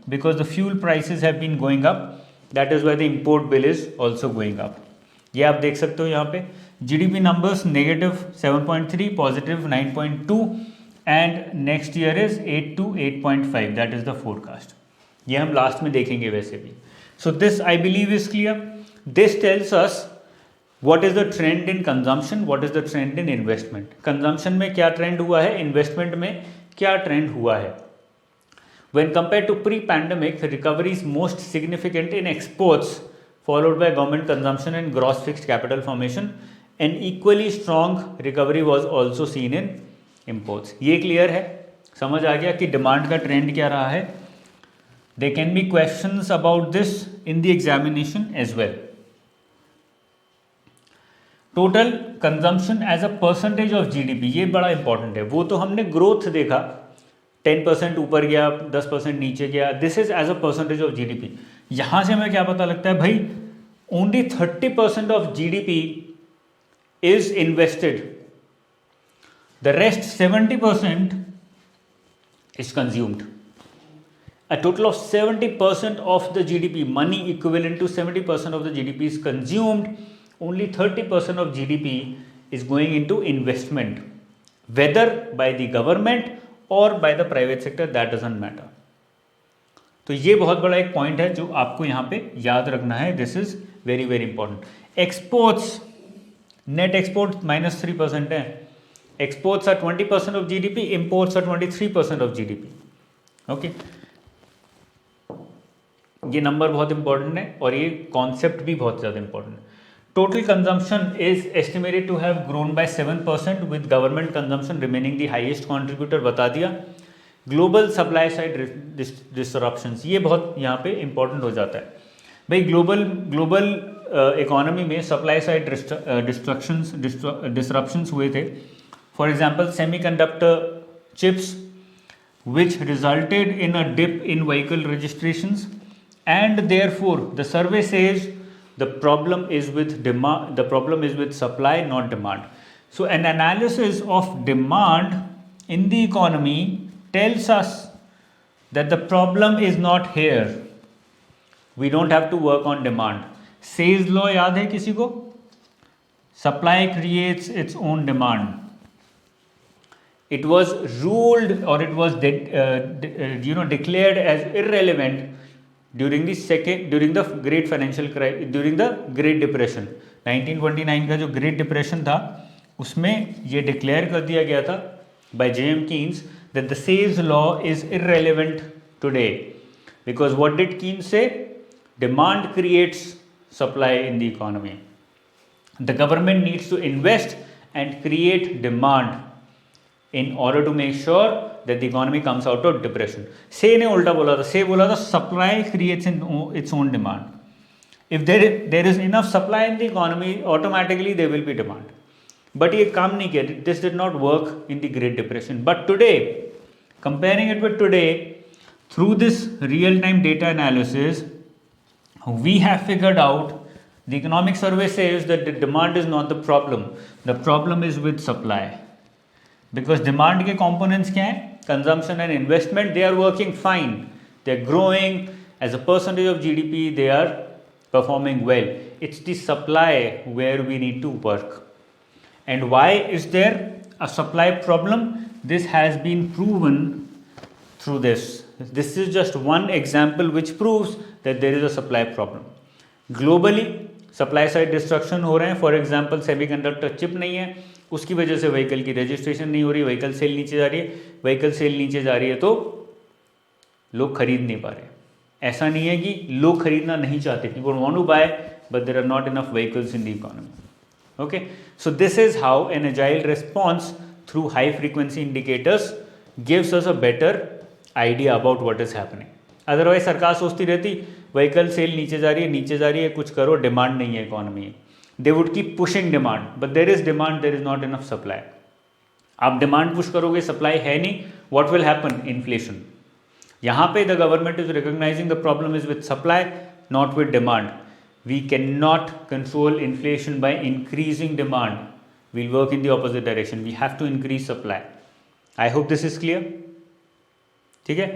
because the fuel prices have been going up, that is why the import bill is also going up. ये आप देख सकते हो यहाँ पे. GDP numbers negative 7.3, positive 9.2 and next year is 8 to 8.5, that is the forecast. ये हम last में देखेंगे वैसे भी. So this I believe is clear. This tells us what is the trend in consumption, what is the trend in investment. consumption में क्या trend हुआ है, investment में क्या trend हुआ है. when compared to pre-pandemic, recovery is most significant in exports followed by government consumption and gross fixed capital formation. An equally strong recovery was also seen in imports. ये clear है, समझ आ गया कि demand का trend क्या रहा है. there can be questions about this in the examination as well. Total consumption as a percentage of GDP, ये बड़ा इंपॉर्टेंट है. वो तो हमने ग्रोथ देखा 10% ऊपर गया, 10% नीचे गया, this is as a percentage of GDP. यहाँ से हमें क्या पता लगता है भाई, only 30% of GDP is invested, the rest 70% is consumed. A total of 70% of the GDP, money equivalent to 70% of the GDP is consumed. Only 30% of GDP is going into investment, whether by the government or by the private sector, that doesn't matter. तो ये बहुत बड़ा एक point है जो आपको यहाँ पे याद रखना है. This is very very important. Exports, net export -3% है. Exports are 20% of GDP, imports are 23% of GDP. ओके, ये नंबर बहुत इंपॉर्टेंट है और ये कॉन्सेप्ट भी बहुत ज़्यादा इंपॉर्टेंट है. Total consumption is estimated to have grown by 7% with government consumption remaining the highest contributor, बता दिया. ग्लोबल सप्लाई साइड डिस्टरप्शंस, ये बहुत यहाँ पे इंपॉर्टेंट हो जाता है भाई. ग्लोबल इकोनॉमी में सप्लाई साइड डिस्ट्रप्शंस हुए थे. For example, semiconductor chips, which resulted in a dip in vehicle registrations, and therefore the survey says the problem is with demand. The problem is with supply, not demand. So, an analysis of demand in the economy tells us that the problem is not here. We don't have to work on demand. Say's law याद है किसी को? Supply creates its own demand. It was ruled or it was declared as irrelevant during the great financial crisis, during the Great Depression. 1929 का जो Great Depression था उसमें ये declare कर दिया गया था by J.M. Keynes that the Say's law is irrelevant today, because what did Keynes say? Demand creates supply in the economy. The government needs to invest and create demand in order to make sure that the economy comes out of depression. Say ने उल्टा बोला था. Say बोला था supply creates its own demand. If there is enough supply in the economy, automatically there will be demand. But ये काम नहीं किया. This did not work in the Great Depression. But today, comparing it with today, through this real-time data analysis, we have figured out, the economic survey says that the demand is not the problem. The problem is with supply. Because demand के components क्या हैं? Consumption and investment, they are working fine. They are growing as a percentage of GDP. They are performing well. It's the supply where we need to work. And why is there a supply problem? This has been proven through this. This is just one example which proves that there is a supply problem. Globally, supply side destruction हो रहे हैं. For example, semiconductor chip नहीं है, उसकी वजह से vehicle की registration नहीं हो रही, व्हीकल सेल नीचे जा रही है. व्हीकल सेल नीचे जा रही है तो लोग खरीद नहीं पा रहे. ऐसा नहीं है कि लोग खरीदना नहीं चाहते, people want to buy but there are not enough vehicles in the economy. Okay, so this is how an agile response through high frequency indicators gives us a better idea about what is happening. Otherwise सरकार सोचती रहती vehicle cell नीचे जा रही है, कुछ करो, demand नहीं है इकोनॉमी में. They would keep pushing demand, but there is demand, there is not enough supply. आप डिमांड पुश करोगे, सप्लाई है नहीं, what will happen? Inflation. यहाँ पे the government is recognizing the problem is with supply, not with demand. We cannot control inflation by increasing demand. We'll work in the opposite direction. We have to increase supply. I hope this is clear. ठीक है.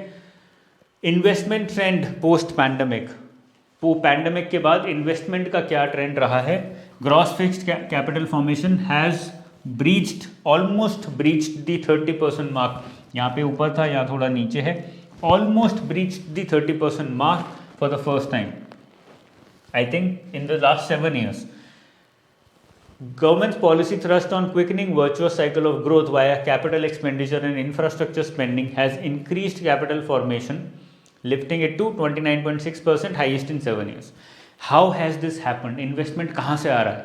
Investment trend post pandemic. Pandemic के बाद investment का क्या trend रहा है? Gross fixed capital formation has almost breached the 30% mark. यहाँ पे ऊपर था, यहाँ थोड़ा नीचे है. Almost breached the 30% mark for the first time, I think in the last 7 years. Government's policy thrust on quickening virtuous cycle of growth via capital expenditure and infrastructure spending has increased capital formation, lifting it to 29.6%, highest in 7 years. How has this happened? Investment कहाँ से आ रहा है?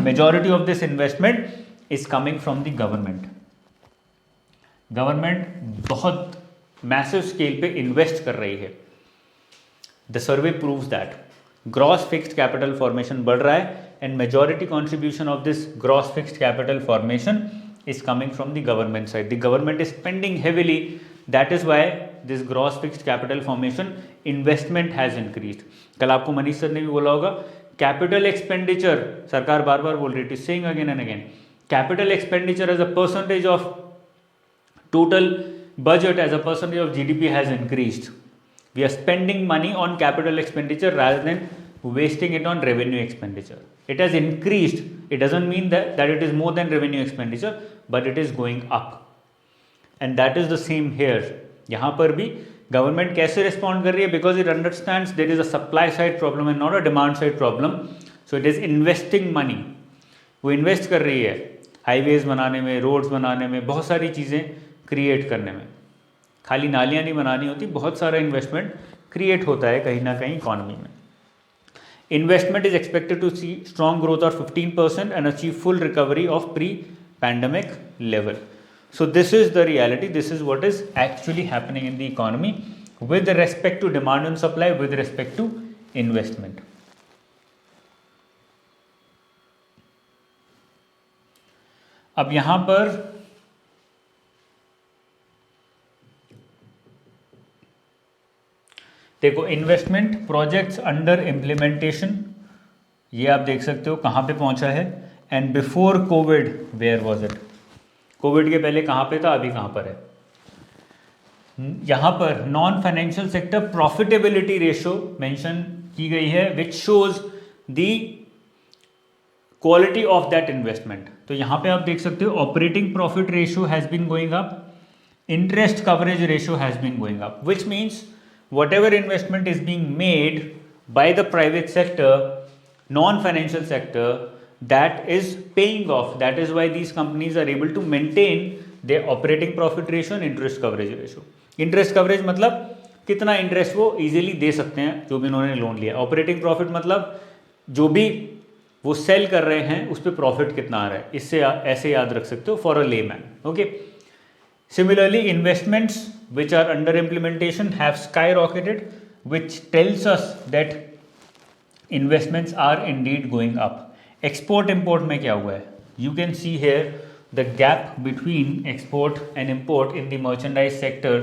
Majority of this investment is coming from the government. Government बहुत massive scale पे invest कर रही है. The survey proves that. Gross fixed capital formation बढ़ रहा है and majority contribution of this gross fixed capital formation is coming from the government side. The government is spending heavily. That is why this gross fixed capital formation investment has increased. कल आपको Manish sir ने भी बोला होगा capital expenditure सरकार बार बार बोल रही थी, saying again and again, capital expenditure as a percentage of total budget as a percentage of GDP has increased. We are spending money on capital expenditure rather than wasting it on revenue expenditure. It has increased. It doesn't mean that it is more than revenue expenditure, but it is going up. And that is the same here. यहाँ पर भी government कैसे respond कर रही है? Because it understands there is a supply side problem and not a demand side problem. So it is investing money. वो invest कर रही है हाईवेज बनाने में, रोड्स बनाने में, बहुत सारी चीज़ें क्रिएट करने में. खाली नालियाँ नहीं बनानी होती, बहुत सारा इन्वेस्टमेंट क्रिएट होता है कहीं ना कहीं इकॉनमी में. Investment is expected to see strong growth of 15% and achieve full recovery of pre pandemic level. So this is the reality. This is what is actually happening in the economy with respect to demand and supply, with respect to investment. अब यहाँ पर देखो investment projects under implementation, ये आप देख सकते हो कहाँ पे पहुँचा है. And before covid where was it? Covid के पहले कहाँ पे था, अभी कहाँ पर है? यहाँ पर non financial sector profitability ratio mention की गई है which shows the quality of that investment. तो यहाँ पे आप देख सकते हो operating profit ratio has been going up, interest coverage ratio has been going up, which means whatever investment is being made by the private sector, non-financial sector, that is paying off. That is why these companies are able to maintain their operating profit ratio and interest coverage ratio. Interest coverage मतलब कितना interest वो easily दे सकते हैं जो भी उन्होंने loan लिया. Operating profit मतलब जो भी वो सेल कर रहे हैं उस पर प्रॉफिट कितना आ रहा है. इससे ऐसे याद रख सकते हो for a layman. Okay. Similarly, investments which are under implementation have skyrocketed, which tells us that investments are indeed going up. Export import में क्या हुआ है? You can see here the gap between export and import in the merchandise sector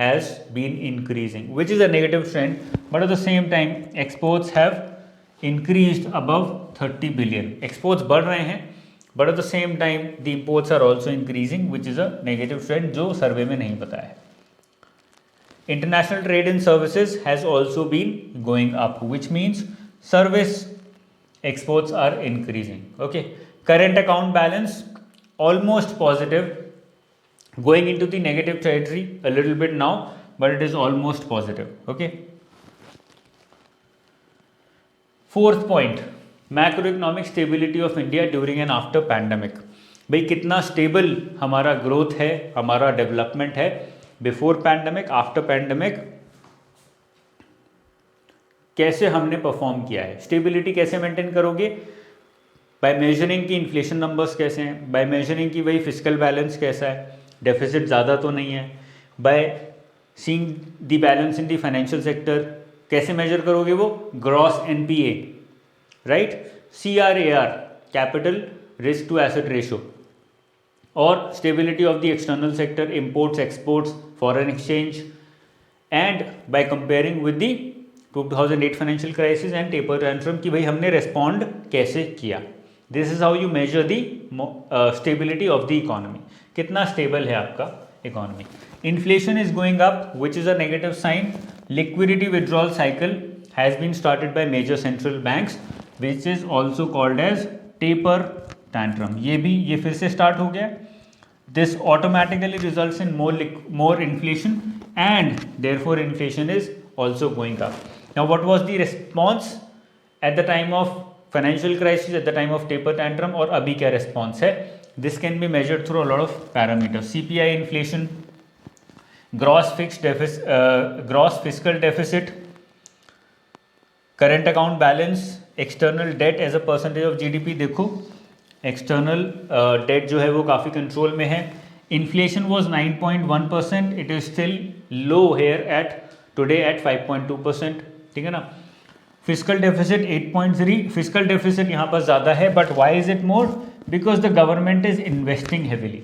has been increasing, which is a negative trend, but at the same time exports have increased above 30 billion. Exports बढ़ रहे हैं, but at the same time the imports are also increasing, which is a negative trend जो सर्वे में नहीं पता है. International trade in services has also been going up, which means service exports are increasing. Okay. Current account balance almost positive, going into the negative territory a little bit now, but it is almost positive. Okay. Fourth point, macro economic stability of India during and after pandemic. भाई कितना stable हमारा growth है, हमारा development है before pandemic, after pandemic कैसे हमने perform किया है. स्टेबिलिटी कैसे मेंटेन करोगे? बाय मेजरिंग की इन्फ्लेशन नंबर्स कैसे हैं, बाय मेजरिंग की वही फिजिकल बैलेंस कैसा है, डेफिसिट ज़्यादा तो नहीं है, by seeing the balance in the financial sector. कैसे मेजर करोगे वो? Gross NPA, right? CRAR, capital risk to asset ratio, or stability of the external sector, imports, exports, foreign exchange, and by comparing with the 2008 financial crisis and taper tantrum कि भाई हमने respond कैसे किया. This is how you measure the stability of the economy. कितना stable है आपका economy. Inflation is going up, which is a negative sign. Liquidity withdrawal cycle has been started by major central banks, which is also called as taper tantrum. ये फिर से start हो गया. This automatically results in more inflation, and therefore inflation is also going up. Now what was the response at the time of financial crisis, at the time of taper tantrum, और अभी क्या response है? This can be measured through a lot of parameters. CPI inflation, gross fiscal deficit, current account balance, external debt as a percentage of GDP. देखो external debt जो है वो काफ़ी control में है. Inflation was 9.1%, it is still low here at today at 5.2%. ठीक है ना. फिजिकल डेफिसिट 8.3, फिजिकल डेफिसिट यहाँ पर ज़्यादा है, but why is it more? Because the government is investing heavily,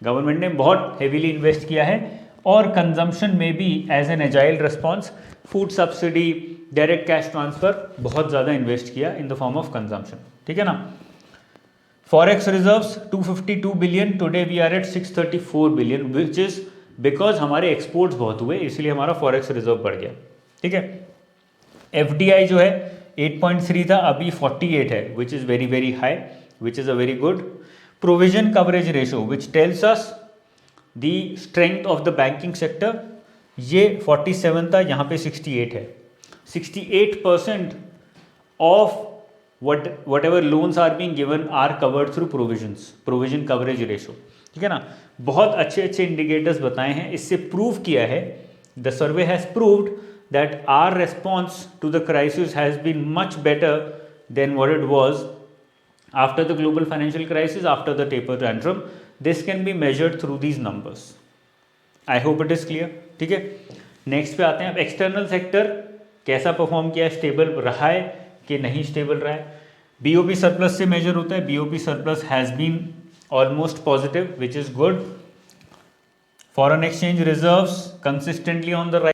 government ने बहुत हेविली इन्वेस्ट किया है, और कंजम्पशन में भी as an agile response food subsidy, direct cash transfer बहुत ज़्यादा इन्वेस्ट किया in the form of consumption, ठीक है ना। Forex reserves 252 billion, today we are at 634 billion, which is because हमारे एक्सपोर्ट्स बहुत हुए, इसलिए हमारा फॉरेक्स रिजर्व बढ़ गया, ठीक है। एफडीआई जो है 8.3 था, अभी 48 है, विच is very very high, which is a very good. Provision coverage ratio which tells us the strength of the banking sector, ये 47 था, यहाँ पे 68 है। 68% of whatever loans are being given are covered through provisions, provision coverage ratio, ठीक है ना। बहुत अच्छे अच्छे इंडिकेटर्स बताए हैं, इससे प्रूव किया है, the survey has proved that our response to the crisis has been much better than what it was after the global financial crisis, after the taper tantrum. This can be measured through these numbers. I hope it is clear, ठीक है। Next पे आते हैं, अब external sector कैसा perform किया है, stable रहा है कि नहीं स्टेबल रहा है। बीओपी सरप्लस से मेजर होता है, BOP surplus has been almost positive, which is good. Foreign exchange reserves consistently on the right,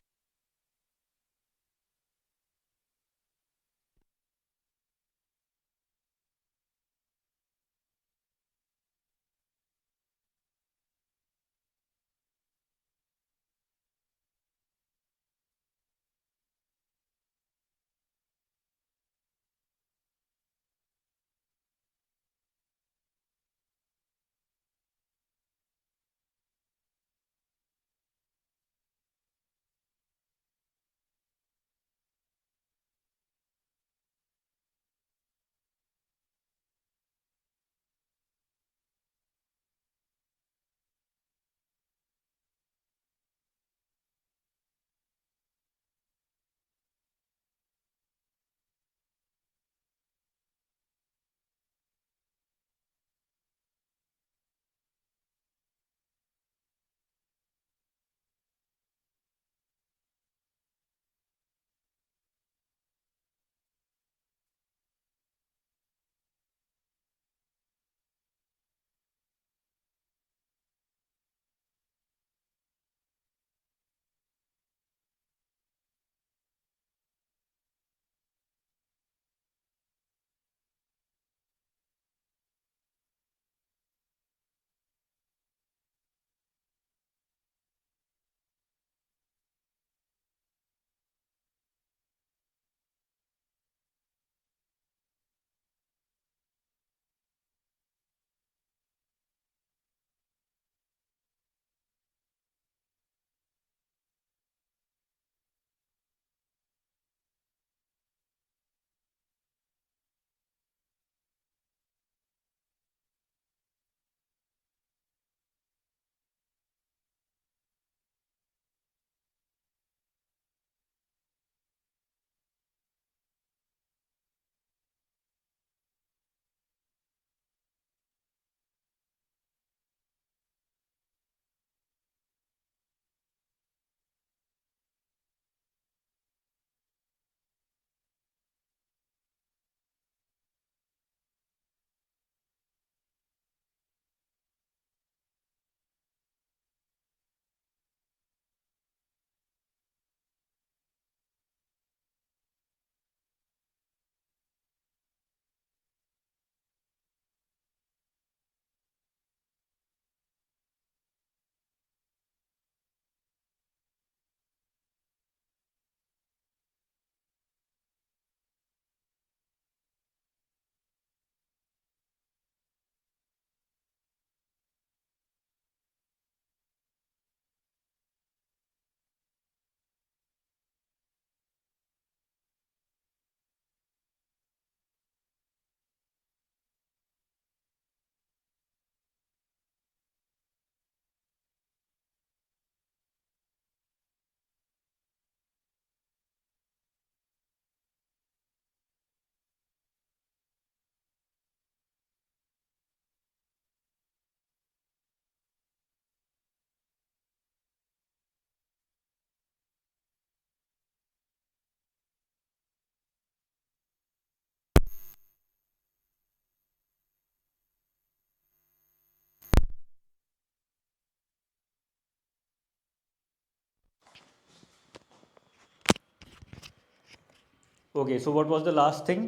Okay, so what was the last thing?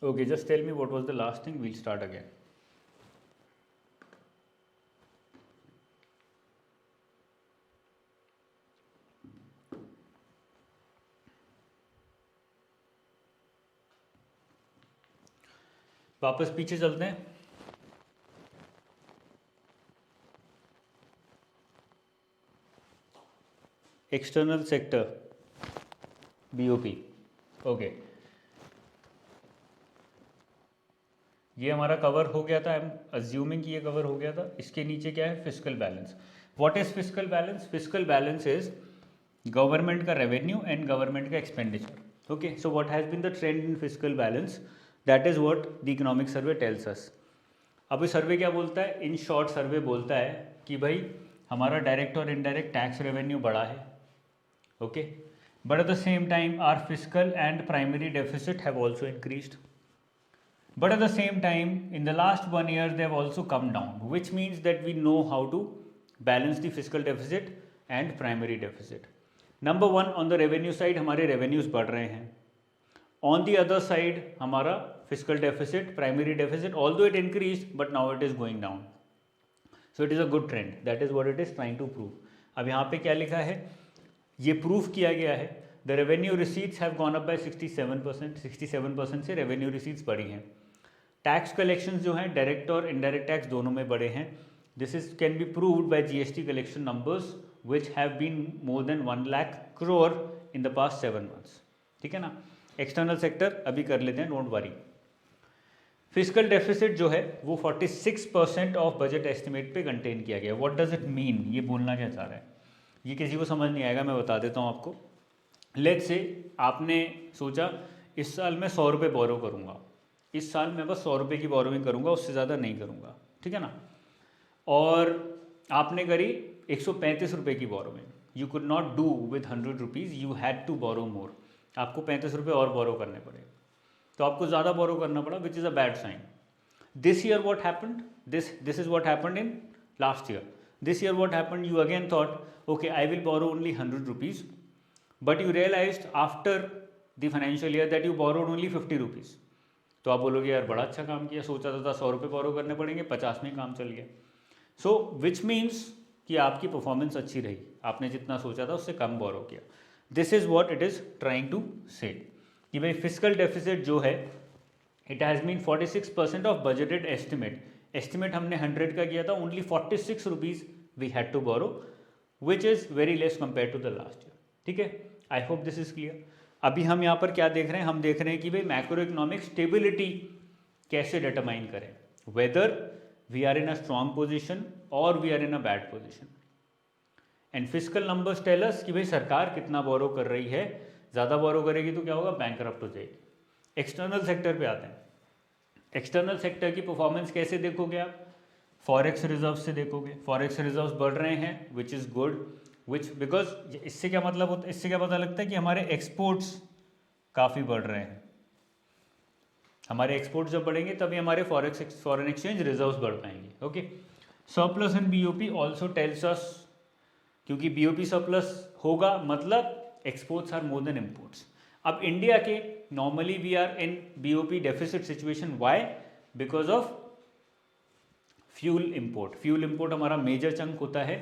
Okay, just tell me what was the last thing, we'll start again. वापस पीछे चलते हैं. External sector, BOP. Okay, ये हमारा cover हो गया था. I am assuming कि ये कवर हो गया था. इसके नीचे क्या है? Physical balance. What is physical balance? Physical balance is government का रेवेन्यू एंड गवर्नमेंट का expenditure. Okay, so what has been the trend in physical balance? That is what the economic survey tells us. अब ये सर्वे क्या बोलता है? In short सर्वे बोलता है कि भाई हमारा डायरेक्ट और इनडायरेक्ट टैक्स रेवेन्यू बढ़ा है. Okay, but at the same time are physical and primary deficit have also increased. But at the same time, in the last 1 year, they have also come down, which means that we know how to balance the fiscal deficit and primary deficit. Number one, on the revenue side, हमारे revenues बढ़ रहे हैं. On the other side, हमारा fiscal deficit, primary deficit, although it increased, but now it is going down. So it is a good trend. That is what it is trying to prove. अब यहाँ पे क्या लिखा है? ये proof किया गया है. The revenue receipts have gone up by 67%. 67% से revenue receipts बढ़ी हैं. टैक्स कलेक्शंस जो हैं डायरेक्ट और इनडायरेक्ट टैक्स दोनों में बड़े हैं. This is can be proved by GST collection numbers which have been more than 1 lakh crore in the past 7 months. ठीक है ना. एक्सटर्नल सेक्टर अभी कर लेते हैं, डोंट वरी. फिजिकल डेफिसिट जो है वो 46% ऑफ बजट एस्टिमेट पे कंटेन किया गया. What does it mean? ये बोलना क्या चाह रहा है? ये किसी को समझ नहीं आएगा, मैं बता देता हूँ आपको. लेट्स से आपने सोचा इस साल मैं 100 रुपये बोरो करूँगा. इस साल मैं बस 100 रुपये की बोरोइंग करूँगा, उससे ज़्यादा नहीं करूँगा. ठीक है ना. और आपने करी 135 रुपये की borrowing. You could not do with 100 rupees, you had to borrow more. आपको 35 रुपये और बोरो करने पड़े, तो आपको ज़्यादा बोरो करना पड़ा, which is a bad sign. This year what happened? This is what happened in last year. This year what happened? You again thought okay I will borrow only 100 rupees, but you realised after the financial year that you borrowed only 50 rupees. तो आप बोलोगे यार बड़ा अच्छा काम किया, सोचा था 100 रुपये बोरो करने पड़ेंगे, 50 में ही काम चल गया. सो विच मीन्स कि आपकी परफॉर्मेंस अच्छी रही, आपने जितना सोचा था उससे कम बोरो किया. This is what it is trying to say कि भाई फिजिकल डेफिसिट जो है it has been 46% of budgeted estimate. Estimate हमने 100 का किया था, only 46 rupees we had to borrow, which is very less compare to the last year. ठीक है, I hope this is clear. अभी हम यहाँ पर क्या देख रहे हैं? हम देख रहे हैं कि भाई मैक्रो इकोनॉमिक स्टेबिलिटी कैसे डिटरमाइन करें, whether we are in a strong position और we are in a bad position. And physical numbers tell us कि भाई सरकार कितना बोरो कर रही है. ज़्यादा बोरो करेगी तो क्या होगा? बैंकरप्ट हो जाएगी. एक्सटर्नल सेक्टर पे आते हैं. एक्सटर्नल सेक्टर की परफॉर्मेंस कैसे देखोगे आप? फॉरेक्स रिजर्व से देखोगे. फॉरेक्स रिजर्व्स बढ़ रहे हैं, which is good. Which because इससे क्या मतलब होता है? इससे क्या पता लगता है कि हमारे एक्सपोर्ट्स काफ़ी बढ़ रहे हैं. हमारे एक्सपोर्ट्स जब बढ़ेंगे तभी हमारे फॉरेन एक्सचेंज रिजर्व्स बढ़ पाएंगे. Okay, surplus in BOP also tells us, क्योंकि BOP सरप्लस होगा मतलब exports are more than imports. अब इंडिया के normally we are in BOP deficit situation. Why? Because of fuel import. Fuel import हमारा major chunk होता है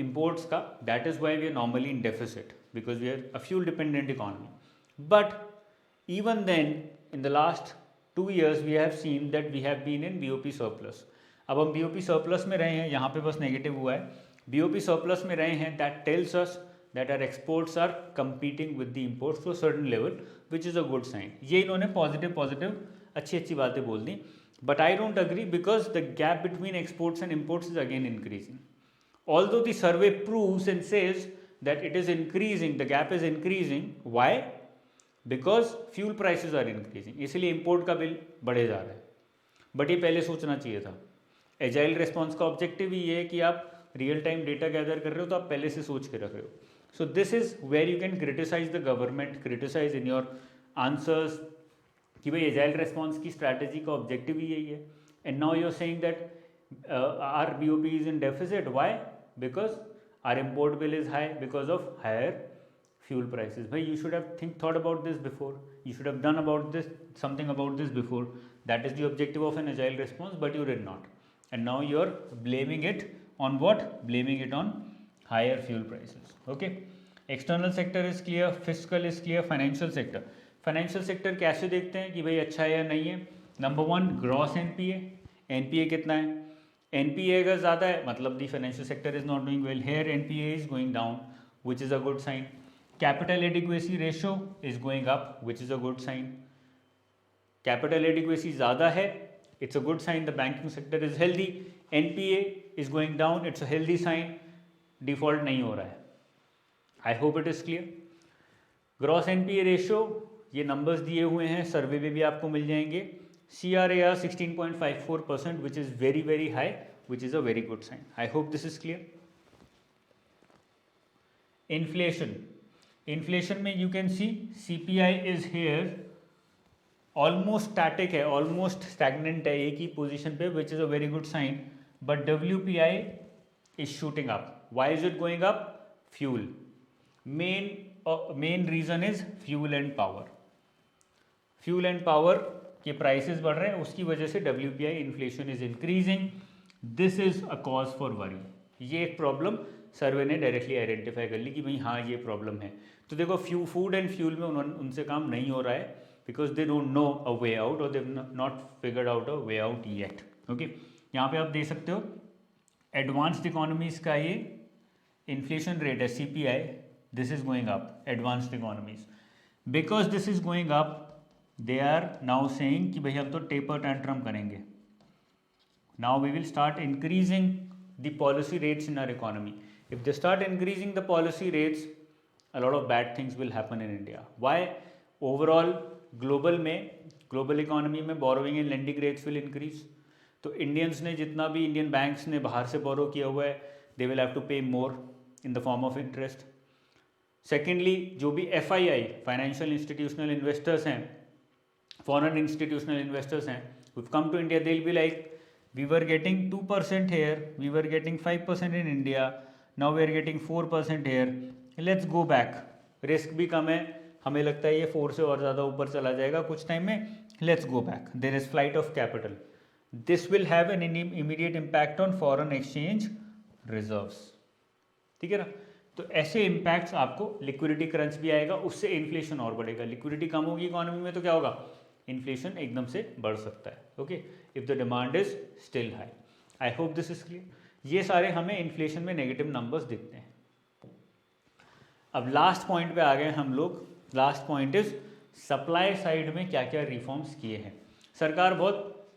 imports का. that is why we are normally in deficit because we are a fuel dependent economy. But even then in the last 2 years we have seen that we have been in BOP surplus. अब हम BOP surplus में रहे हैं, यहाँ पे बस negative हुआ है. BOP surplus में रहे हैं, that tells us that our exports are competing with the imports to a certain level, which is a good sign. ये इन्होंने पॉजिटिव अच्छी बातें बोल दी. But I don't agree because the gap between exports and imports is again increasing. Although the survey proves and says that it is increasing, the gap is increasing. Why? Because fuel prices are increasing. इसलिए import का bill बढ़े जा रहा है. But ये पहले सोचना चाहिए था. एजाइल रिस्पॉन्स का ऑब्जेक्टिव ही ये है कि आप रियल टाइम डेटा गैदर कर रहे हो तो आप पहले से सोच के रख रहे हो. So this is where you can criticise the government, criticise in your answers, कि भाई एजाइल रिस्पॉन्स की स्ट्रैटेजी का ऑब्जेक्टिव ही यही है. And now you are saying that our BOP is in deficit. Why? Because our import bill is high because of higher fuel prices. Bhai, you should have thought about this before. You should have done something about this before. That is the objective of an agile response, but you did not. And now you are blaming it on what? Blaming it on higher fuel prices. Okay. External sector is clear, fiscal is clear, financial sector. Financial sector कैसे देखते हैं कि भाई अच्छा है या नहीं है? Number 1, gross NPA. NPA कितना है? NPA अगर ज़्यादा है मतलब the financial sector is not doing well. Here NPA is going down, which is a good sign. Capital adequacy ratio is going up, which is a good sign. Capital adequacy ज़्यादा है, it's a good sign. The banking sector is healthy. NPA is going down, it's a healthy sign. Default नहीं हो रहा है. I hope it is clear. Gross NPA ratio, ये numbers दिए हुए हैं, सर्वे में भी आपको मिल जाएंगे. CRAR 16.54%, which is very very high, which is a very good sign. I hope this is clear. Inflation में you can see CPI is here almost static है, ऑलमोस्ट स्टैग्नेंट है एक ही पोजीशन पे, which is a very good sign. But WPI is shooting up. Why is it going up? Fuel. Main reason is fuel and power. Fuel and power के prices बढ़ रहे हैं, उसकी वजह से WPI inflation is increasing. This is a cause for worry. ये एक problem सर्वे ने डायरेक्टली आइडेंटिफाई कर ली कि भाई हाँ ये प्रॉब्लम है. तो देखो फूड एंड फ्यूल में उनसे काम नहीं हो रहा है because they don't know a way out और they not figured out a way out yet. Okay, यहाँ पे आप देख सकते हो एडवांस्ड इकोनॉमीज का ये इन्फ्लेशन रेट है CPI. This is going up. Advanced economies, because this is going up, they are now saying कि भाई हम तो टेपर टैंट्रम करेंगे. Now we will start increasing the policy rates in our economy. If they start increasing the policy rates, a lot of bad things will happen in India. Why? Overall, global economy में borrowing and lending rates will increase. तो Indians ने जितना भी Indian banks ने बाहर से borrow किया हुआ है, they will have to pay more in the form of interest. Secondly, जो भी FII, financial institutional investors हैं, foreign institutional investors हैं, who've come to India, they'll be like, we were getting 2% here, we were getting 5% in India. Now we are getting 4% here. Let's go back. Risk भी कम है, हमें लगता है ये 4 से और ज़्यादा ऊपर चला जाएगा कुछ टाइम में. Let's go back. There is flight of capital. This will have an immediate impact on foreign exchange reserves. ठीक है ना? तो ऐसे इम्पैक्ट्स आपको, लिक्विडिटी क्रंच भी आएगा, उससे इन्फ्लेशन और बढ़ेगा. लिक्विडिटी कम होगी इकोनॉमी में तो क्या होगा? इन्फ्लेशन एकदम से बढ़ सकता है. Okay, if the demand is still high. I hope this is clear. ये सारे हमें इन्फ्लेशन में नेगेटिव नंबर्स दिखते हैं. अब लास्ट पॉइंट पे आ गए हम लोग. Last point is supply side में क्या क्या रिफॉर्म्स किए हैं. सरकार बहुत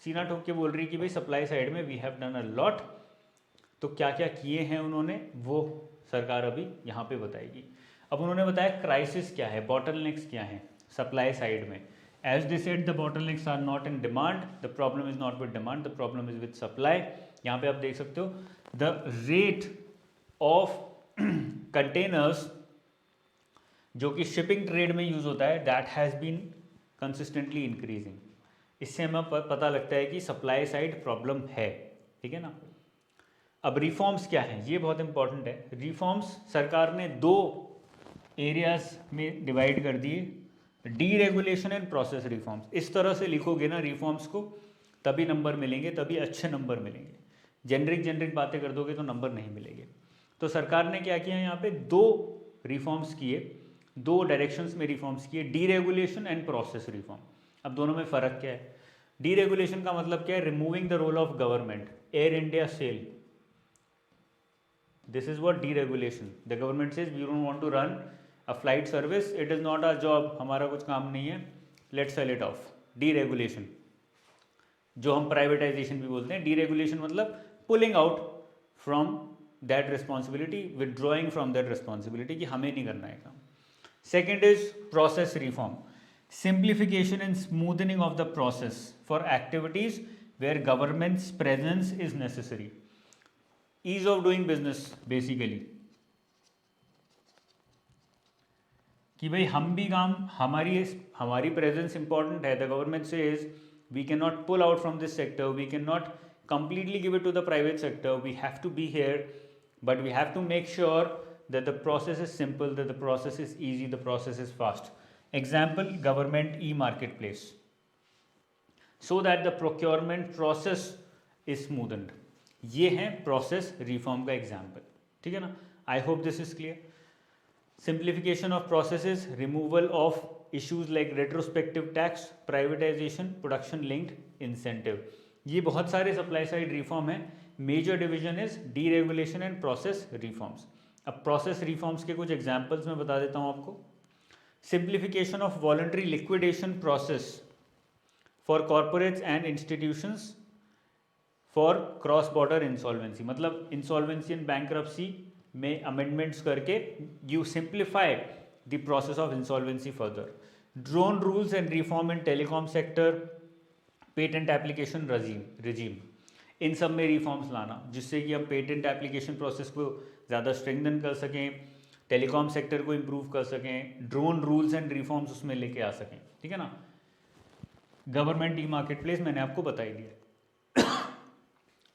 सीना ठोक के बोल रही है कि भाई सप्लाई साइड में we have done a lot. तो क्या क्या किए हैं उन्होंने, वो सरकार अभी यहाँ पे बताएगी. अब उन्होंने बताया क्राइसिस क्या है, बॉटलनेक्स क्या है सप्लाई साइड में. As they said, the bottlenecks are not in demand. The problem is not with demand. The problem is with supply. यहाँ पे आप देख सकते हो the rate of containers जो कि शिपिंग ट्रेड में यूज होता है, that has been consistently increasing. इससे हमें पता लगता है कि सप्लाई साइड प्रॉब्लम है. ठीक है ना? अब रिफॉर्म्स क्या है, ये बहुत इंपॉर्टेंट है. रिफॉर्म्स सरकार ने 2 एरियाज में डिवाइड कर दिए, डीरेगुलेशन एंड प्रोसेस रिफॉर्म्स. इस तरह से लिखोगे ना रिफॉर्म्स को, तभी नंबर मिलेंगे, तभी अच्छे नंबर मिलेंगे. जेनरिक बातें कर दोगे तो नंबर नहीं मिलेंगे. तो सरकार ने क्या किया, यहाँ पे 2 रिफॉर्म्स किए, 2 डायरेक्शंस में रिफॉर्म्स किए, डीरेगुलेशन एंड प्रोसेस रिफॉर्म. अब दोनों में फ़र्क क्या है? डीरेगुलेशन का मतलब क्या है? Removing the role of government. Air India sale, this is what deregulation. The government says we don't want to run a flight service, it is not a job, हमारा कुछ काम नहीं है, let's sell it off. Deregulation, जो हम privatisation भी बोलते हैं. डीरेगुलेशन मतलब pulling out from that responsibility, withdrawing from that responsibility कि हमें नहीं करना है काम. Second is process reform, simplification and smoothening of the process for activities where government's presence is necessary. Ease of doing business basically. कि भाई हम भी काम, हमारी प्रेजेंस इंपॉर्टेंट है. The government says we can not pull out from this sector, we can not completely give it to the private sector, we have to be here, but we have to make sure that the process is simple, that the process is easy, the process is fast. Example, government e-marketplace, so that the procurement process is smoothened. ये है process reform का example. ठीक है ना? I hope this is clear. Simplification of processes, removal of issues like retrospective tax, privatization, production linked incentive. ये बहुत सारे supply side reform है. Major division is deregulation and process reforms. अब process reforms के कुछ एग्जांपल्स मैं बता देता हूँ आपको. Simplification of voluntary liquidation process for corporates and institutions for cross border insolvency. मतलब इंसॉल्वेंसी एंड बैंक्रप्सी में अमेंडमेंट्स करके you simplify the process of insolvency further. Drone rules and reform in telecom sector, patent application regime, इन सब में reforms लाना जिससे कि हम पेटेंट एप्लीकेशन प्रोसेस को ज़्यादा स्ट्रेंथन कर सकें, टेलीकॉम सेक्टर को इम्प्रूव कर सकें, ड्रोन रूल्स एंड रिफॉर्म्स उसमें लेके आ सकें. ठीक है ना? गवर्नमेंट ई मार्केट प्लेस मैंने आपको बता ही दिया.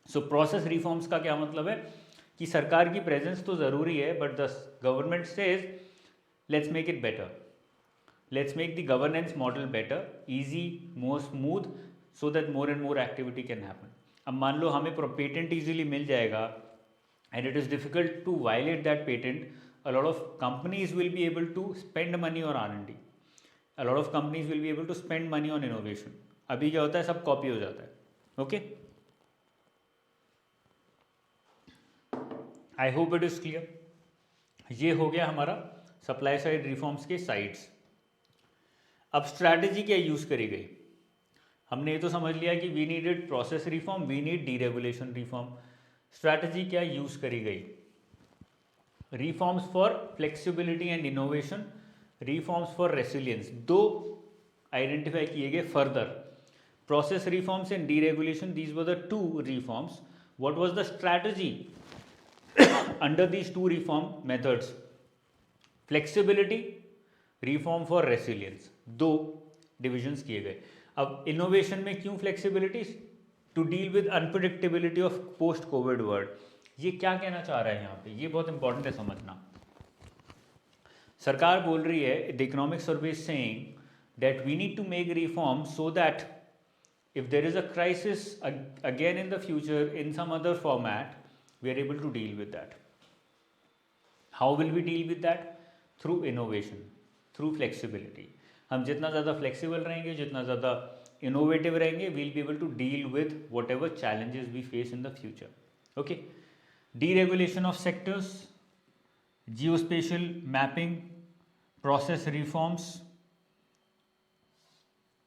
सो प्रोसेस रिफॉर्म्स का क्या मतलब है कि सरकार की प्रेजेंस तो ज़रूरी है, but the government says let's make it better, let's make the governance model better, easy, more smooth, so that more and more activity can happen. अब मान लो हमें पेटेंट इजीली मिल जाएगा and it is difficult to violate that patent, a lot of companies will be able to spend money on R&D, a lot of companies will be able to spend money on innovation. अभी क्या होता है, सब copy हो जाता है. Okay, I hope it is clear. ये हो गया हमारा सप्लाई साइड रिफॉर्म्स के साइड्स. अब स्ट्रैटेजी क्या यूज करी गई? हमने ये तो समझ लिया कि we needed process reform, we need deregulation reform. Strategy क्या यूज करी गई? Reforms for flexibility and innovation, reforms for resilience, दो आइडेंटिफाई किए गए further. Process reforms and deregulation, these were the two reforms. What was the strategy under these two reform methods? Flexibility, reform for resilience, दो divisions किए गए. अब innovation में क्यों flexibility? To deal with unpredictability of post covid world. ये क्या कहना चाह रहा है यहाँ पे, ये बहुत इंपॉर्टेंट है समझना. सरकार बोल रही है, the economic survey saying that we need to make reform so that if there is a crisis again in the future in some other format, we are able to deal with that. How will we deal with that? Through innovation, through flexibility. हम जितना ज़्यादा flexible रहेंगे, जितना ज़्यादा innovative रहेंगे, we'll be able to deal with whatever challenges we face in the future. Okay. Deregulation of sectors, geospatial mapping, process reforms,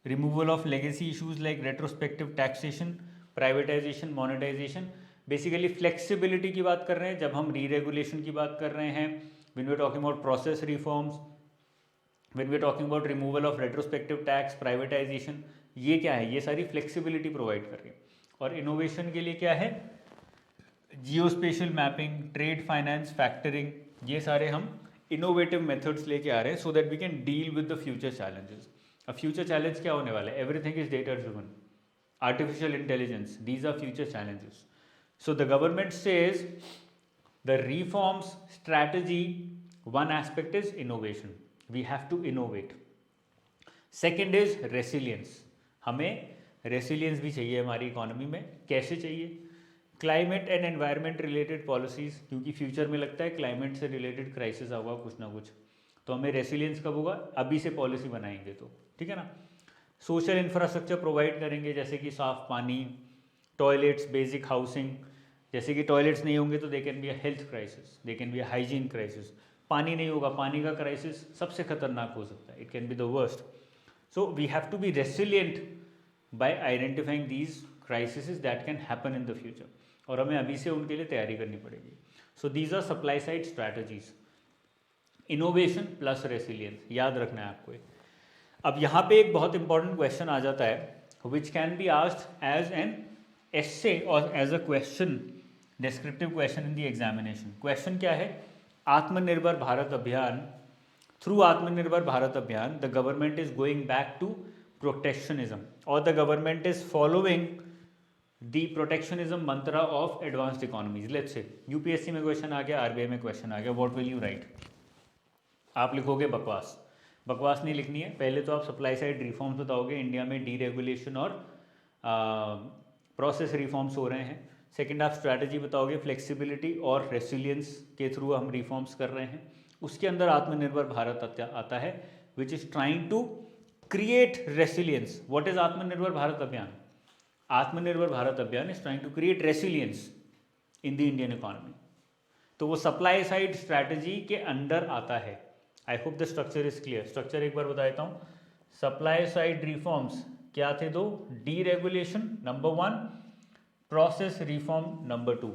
removal of legacy issues like retrospective taxation, privatization, monetization. Basically flexibility की बात कर रहे हैं जब हम री-रेगुलेशन की बात कर रहे हैं, when we are talking about process reforms, when we are talking about removal of retrospective tax, privatization, ये क्या है? ये सारी फ्लेक्सिबिलिटी प्रोवाइड कर रही है. और इनोवेशन के लिए क्या है? Geospatial mapping, trade finance, factoring, ये सारे हम इनोवेटिव मेथड्स लेके आ रहे हैं so that we can deal with the future challenges. अब फ्यूचर चैलेंज क्या होने वाला है? Everything is data driven, artificial intelligence, these are future challenges. So the government says the reforms strategy, one aspect is innovation, we have to innovate. Second is resilience, हमें resilience भी चाहिए हमारी economy में. कैसे चाहिए? Climate and environment related policies, क्योंकि future में लगता है क्लाइमेट से रिलेटेड क्राइसिस होगा कुछ ना कुछ, तो हमें रेसिलियंस कब होगा? अभी से पॉलिसी बनाएंगे तो. ठीक है ना? सोशल इंफ्रास्ट्रक्चर प्रोवाइड करेंगे जैसे कि साफ पानी, टॉयलेट्स, बेसिक हाउसिंग. जैसे कि टॉयलेट्स नहीं होंगे तो they can be a health crisis, they can be a hygiene crisis. पानी नहीं होगा, पानी का क्राइसिस सबसे खतरनाक हो सकता है, it can be the worst. So we have to be resilient by identifying these crisis that can happen in the future, और हमें अभी से उनके लिए तैयारी करनी पड़ेगी. So these are supply side strategies. Innovation plus resilience, याद रखना है आपको. अब यहाँ पे एक बहुत इंपॉर्टेंट क्वेश्चन आ जाता है which can be asked as an essay और as a question, descriptive question in the examination. Question क्या है? आत्मनिर्भर भारत अभियान through Atmanirbhar Bharat Abhiyan, the government is going back to protectionism, or the government is following the protectionism mantra of advanced economies. Let's say UPSC में question आ गया, RBI में question आ गया, what will you right? आप लिखोगे बकवास। बकवास नहीं लिखनी है, पहले तो आप सप्लाई साइड रिफॉर्म्स बताओगे, इंडिया में डीरेगुलेशन और प्रोसेस रिफॉर्म्स हो रहे हैं। सेकंड आप स्ट्रैटेजी बताओगे, फ्लेक्सिबिलिटी और रेसिलियंस के थ्रू हम रिफॉर्म्स कर रहे हैं। उसके अंदर आत्मनिर्भर भारत आता है, which is trying to create resilience. What is Atmanirbhar Bharat Abhiyan? Atmanirbhar Bharat Abhiyan is trying to create resilience in the Indian economy. तो वो सप्लाई साइड स्ट्रैटेजी के अंडर आता है। I hope the structure is clear. Structure एक बार बता देता हूँ। सप्लाई साइड रिफॉर्म्स क्या थे? दो, deregulation number 1, process reform number 2।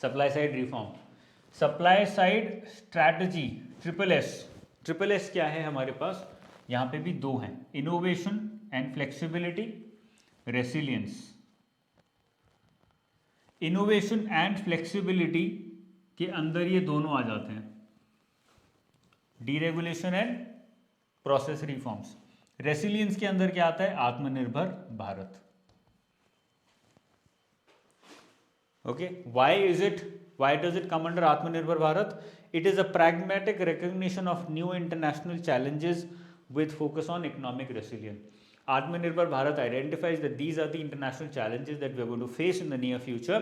Supply side reform, supply side strategy triple S. Triple S क्या है हमारे पास? यहाँ पे भी दो हैं, innovation and flexibility, resilience. Innovation and flexibility के अंदर ये दोनों आ जाते हैं, deregulation and process reforms. Resilience के अंदर क्या आता है? आत्मनिर्भर Bharat. Okay, why does it come under Atmanirbhar Bharat? It is a pragmatic recognition of new international challenges with focus on economic resilience. Atmanirbhar Bharat identifies that these are the international challenges that we are going to face in the near future,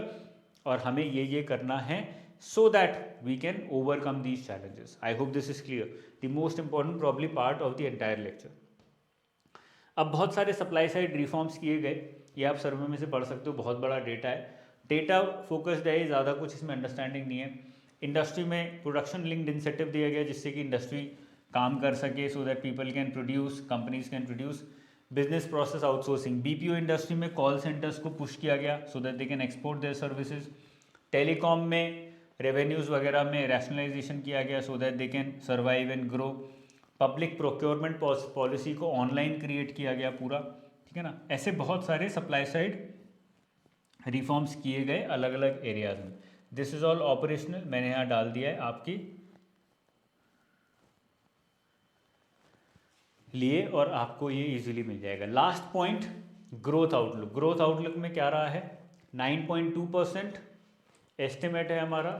और हमें ये करना है so that we can overcome these challenges. I hope this is clear. The most important probably part of the entire lecture. अब बहुत सारे supply side reforms किए गए, ये आप सर्वे में से पढ़ सकते हो, बहुत बड़ा डेटा है, डेटा फोकस्ड है, ज़्यादा कुछ इसमें अंडरस्टैंडिंग नहीं है। इंडस्ट्री में प्रोडक्शन लिंक्ड इंसेंटिव दिया गया जिससे कि इंडस्ट्री काम कर सके, so that people can produce, companies can produce. Business process outsourcing, BPO industry में कॉल सेंटर्स को पुश किया गया सो that they can export their services. Telecom में रेवेन्यूज़ वगैरह में रैशनलाइजेशन किया गया सो that they can survive and grow. Public procurement policy को ऑनलाइन क्रिएट किया गया पूरा, ठीक है ना। ऐसे बहुत सारे सप्लाई साइड रिफॉर्म्स किए गए अलग अलग एरियाज में। दिस इज ऑल ऑपरेशनल, मैंने यहाँ डाल दिया है आपकी लिए, और आपको ये इजीली मिल जाएगा। Last point, growth outlook. Growth outlook में क्या रहा है? 9.2% एस्टिमेट है हमारा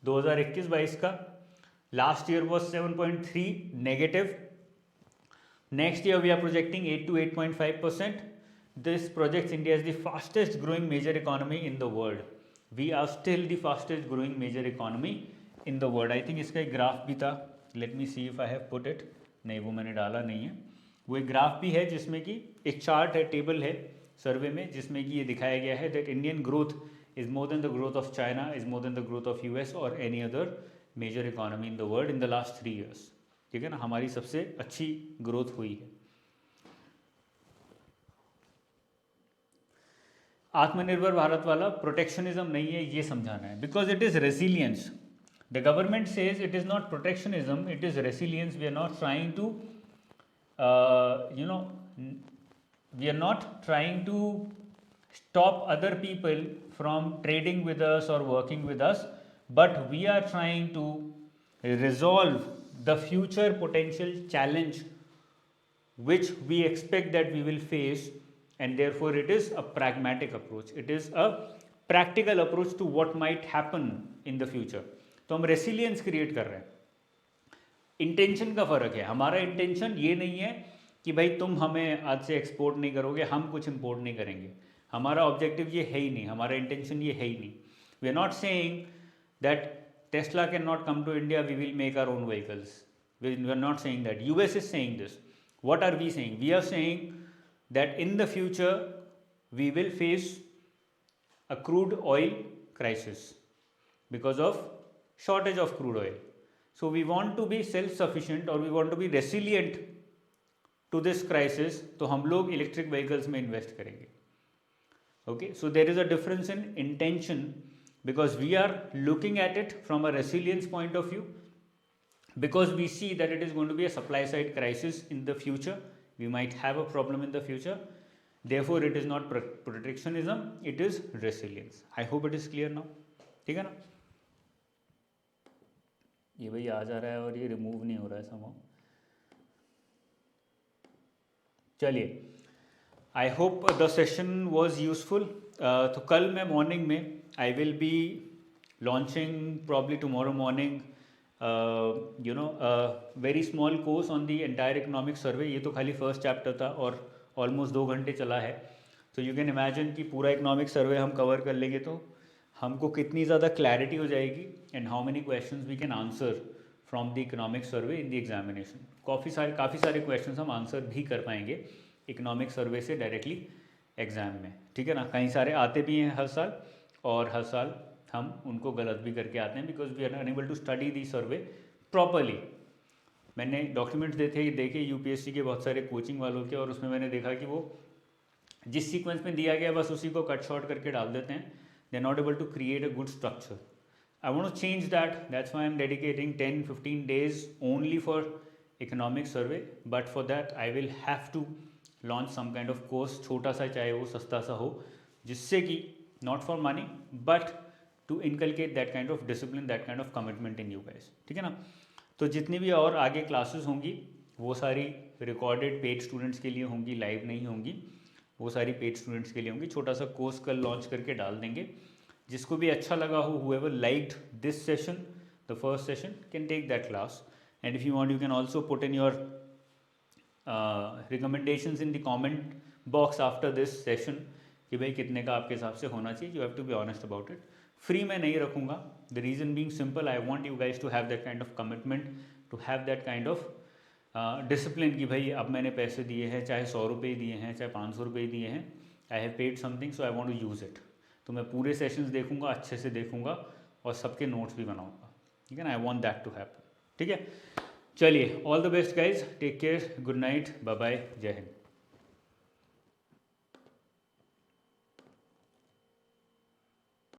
2021-22 का। Last year was 7.3 negative. Next year we are projecting 8 to 8.5%. This projects India as the fastest growing major economy in the world. We are still the fastest growing major economy in the world. I think इसका एक graph भी था, let me see if I have put it. नहीं, वो मैंने डाला नहीं है। वो एक ग्राफ भी है जिसमें कि एक चार्ट है, टेबल है सर्वे में, जिसमें कि ये दिखाया गया है that Indian growth is more than the growth of China, is more than the growth of US or any other major economy in the world in the last 3 years. ठीक है ना, हमारी सबसे अच्छी ग्रोथ हुई है। आत्मनिर्भर भारत वाला प्रोटेक्शनिज्म नहीं है, ये समझाना है, because it is resilience. The government says it is not protectionism, it is resilience. We are not trying to we are not trying to stop other people from trading with us or working with us, but we are trying to resolve the future potential challenge which we expect that we will face, and therefore it is a pragmatic approach. It is a practical approach to what might happen in the future. तो हम resilience create कर रहे हैं। Intention का फ़र्क है। हमारा intention ये नहीं है कि भाई तुम हमें आज से एक्सपोर्ट नहीं करोगे, हम कुछ इंपोर्ट नहीं करेंगे। हमारा ऑब्जेक्टिव ये है ही नहीं, हमारा इंटेंशन ये है ही नहीं। We are not saying that Tesla can not come to India, we will make our own vehicles. We are not saying that. US is saying this. What are we saying? We are saying that in the future we will face a crude oil crisis because of shortage of crude oil. So we want to be self-sufficient or we want to be resilient to this crisis. तो हम लोग electric vehicles में invest करेंगे. Okay, so there is a difference in intention because we are looking at it from a resilience point of view, because we see that it is going to be a supply side crisis in the future. We might have a problem in the future. Therefore, it is not protectionism, it is resilience. I hope it is clear now. ठीक है ना? ये भाई आ जा रहा है और ये रिमूव नहीं हो रहा है समहाउ। चलिए, आई hope the session was useful. तो कल मैं मॉर्निंग में I will be launching probably tomorrow morning very small course on the entire economic survey. ये तो खाली फर्स्ट चैप्टर था और ऑलमोस्ट 2 घंटे चला है। तो यू कैन इमेजिन कि पूरा इकोनॉमिक सर्वे हम कवर कर लेंगे तो हमको कितनी ज़्यादा क्लैरिटी हो जाएगी and how many questions we can answer from the economic survey in the examination. काफ़ी सारे क्वेश्चंस हम आंसर भी कर पाएंगे इकोनॉमिक सर्वे से डायरेक्टली एग्ज़ाम में, ठीक है ना। कई सारे आते भी हैं हर साल और हर साल हम उनको गलत भी करके आते हैं because we are unable to study the survey properly. मैंने डॉक्यूमेंट्स देखे यूपीएससी के बहुत सारे कोचिंग वालों के, और उसमें मैंने देखा कि वो जिस सीक्वेंस में दिया गया बस उसी को कट शॉर्ट करके डाल देते हैं। They are not able to create a good structure. I want to change that. That's why I'm dedicating 10-15 days only for economic survey. But for that, I will have to launch some kind of course, छोटा सा चाहे वो सस्ता सा हो, जिससे कि not for money but to inculcate that kind of discipline, that kind of commitment in you guys. ठीक है ना। तो जितनी भी और आगे क्लासेस होंगी वो सारी रिकॉर्डेड पेड स्टूडेंट्स के लिए होंगी, लाइव नहीं होंगी, वो सारी पेड स्टूडेंट्स के लिए होंगी। छोटा सा कोर्स कल लॉन्च करके डाल देंगे। जिसको भी अच्छा लगा हो, whoever liked this session, the first session, can take that class. And if you want, you can also put in your recommendations in the comment box after this session कि भाई कितने का आपके हिसाब से होना चाहिए. You have to be honest about it. Free में नहीं रखूँगा. The reason being simple, I want you guys to have that kind of commitment, to have that kind of discipline कि भाई अब मैंने पैसे दिए हैं, चाहे 100 रुपये दिए हैं, चाहे 500 रुपये दिए हैं, I have paid something so I want to use it. तो मैं पूरे सेशंस देखूंगा, अच्छे से देखूंगा और सबके नोट्स भी बनाऊंगा, ठीक है ना. I want that to happen, ठीक है. चलिए, all the best guys, take care, good night, bye bye, जय हिंद.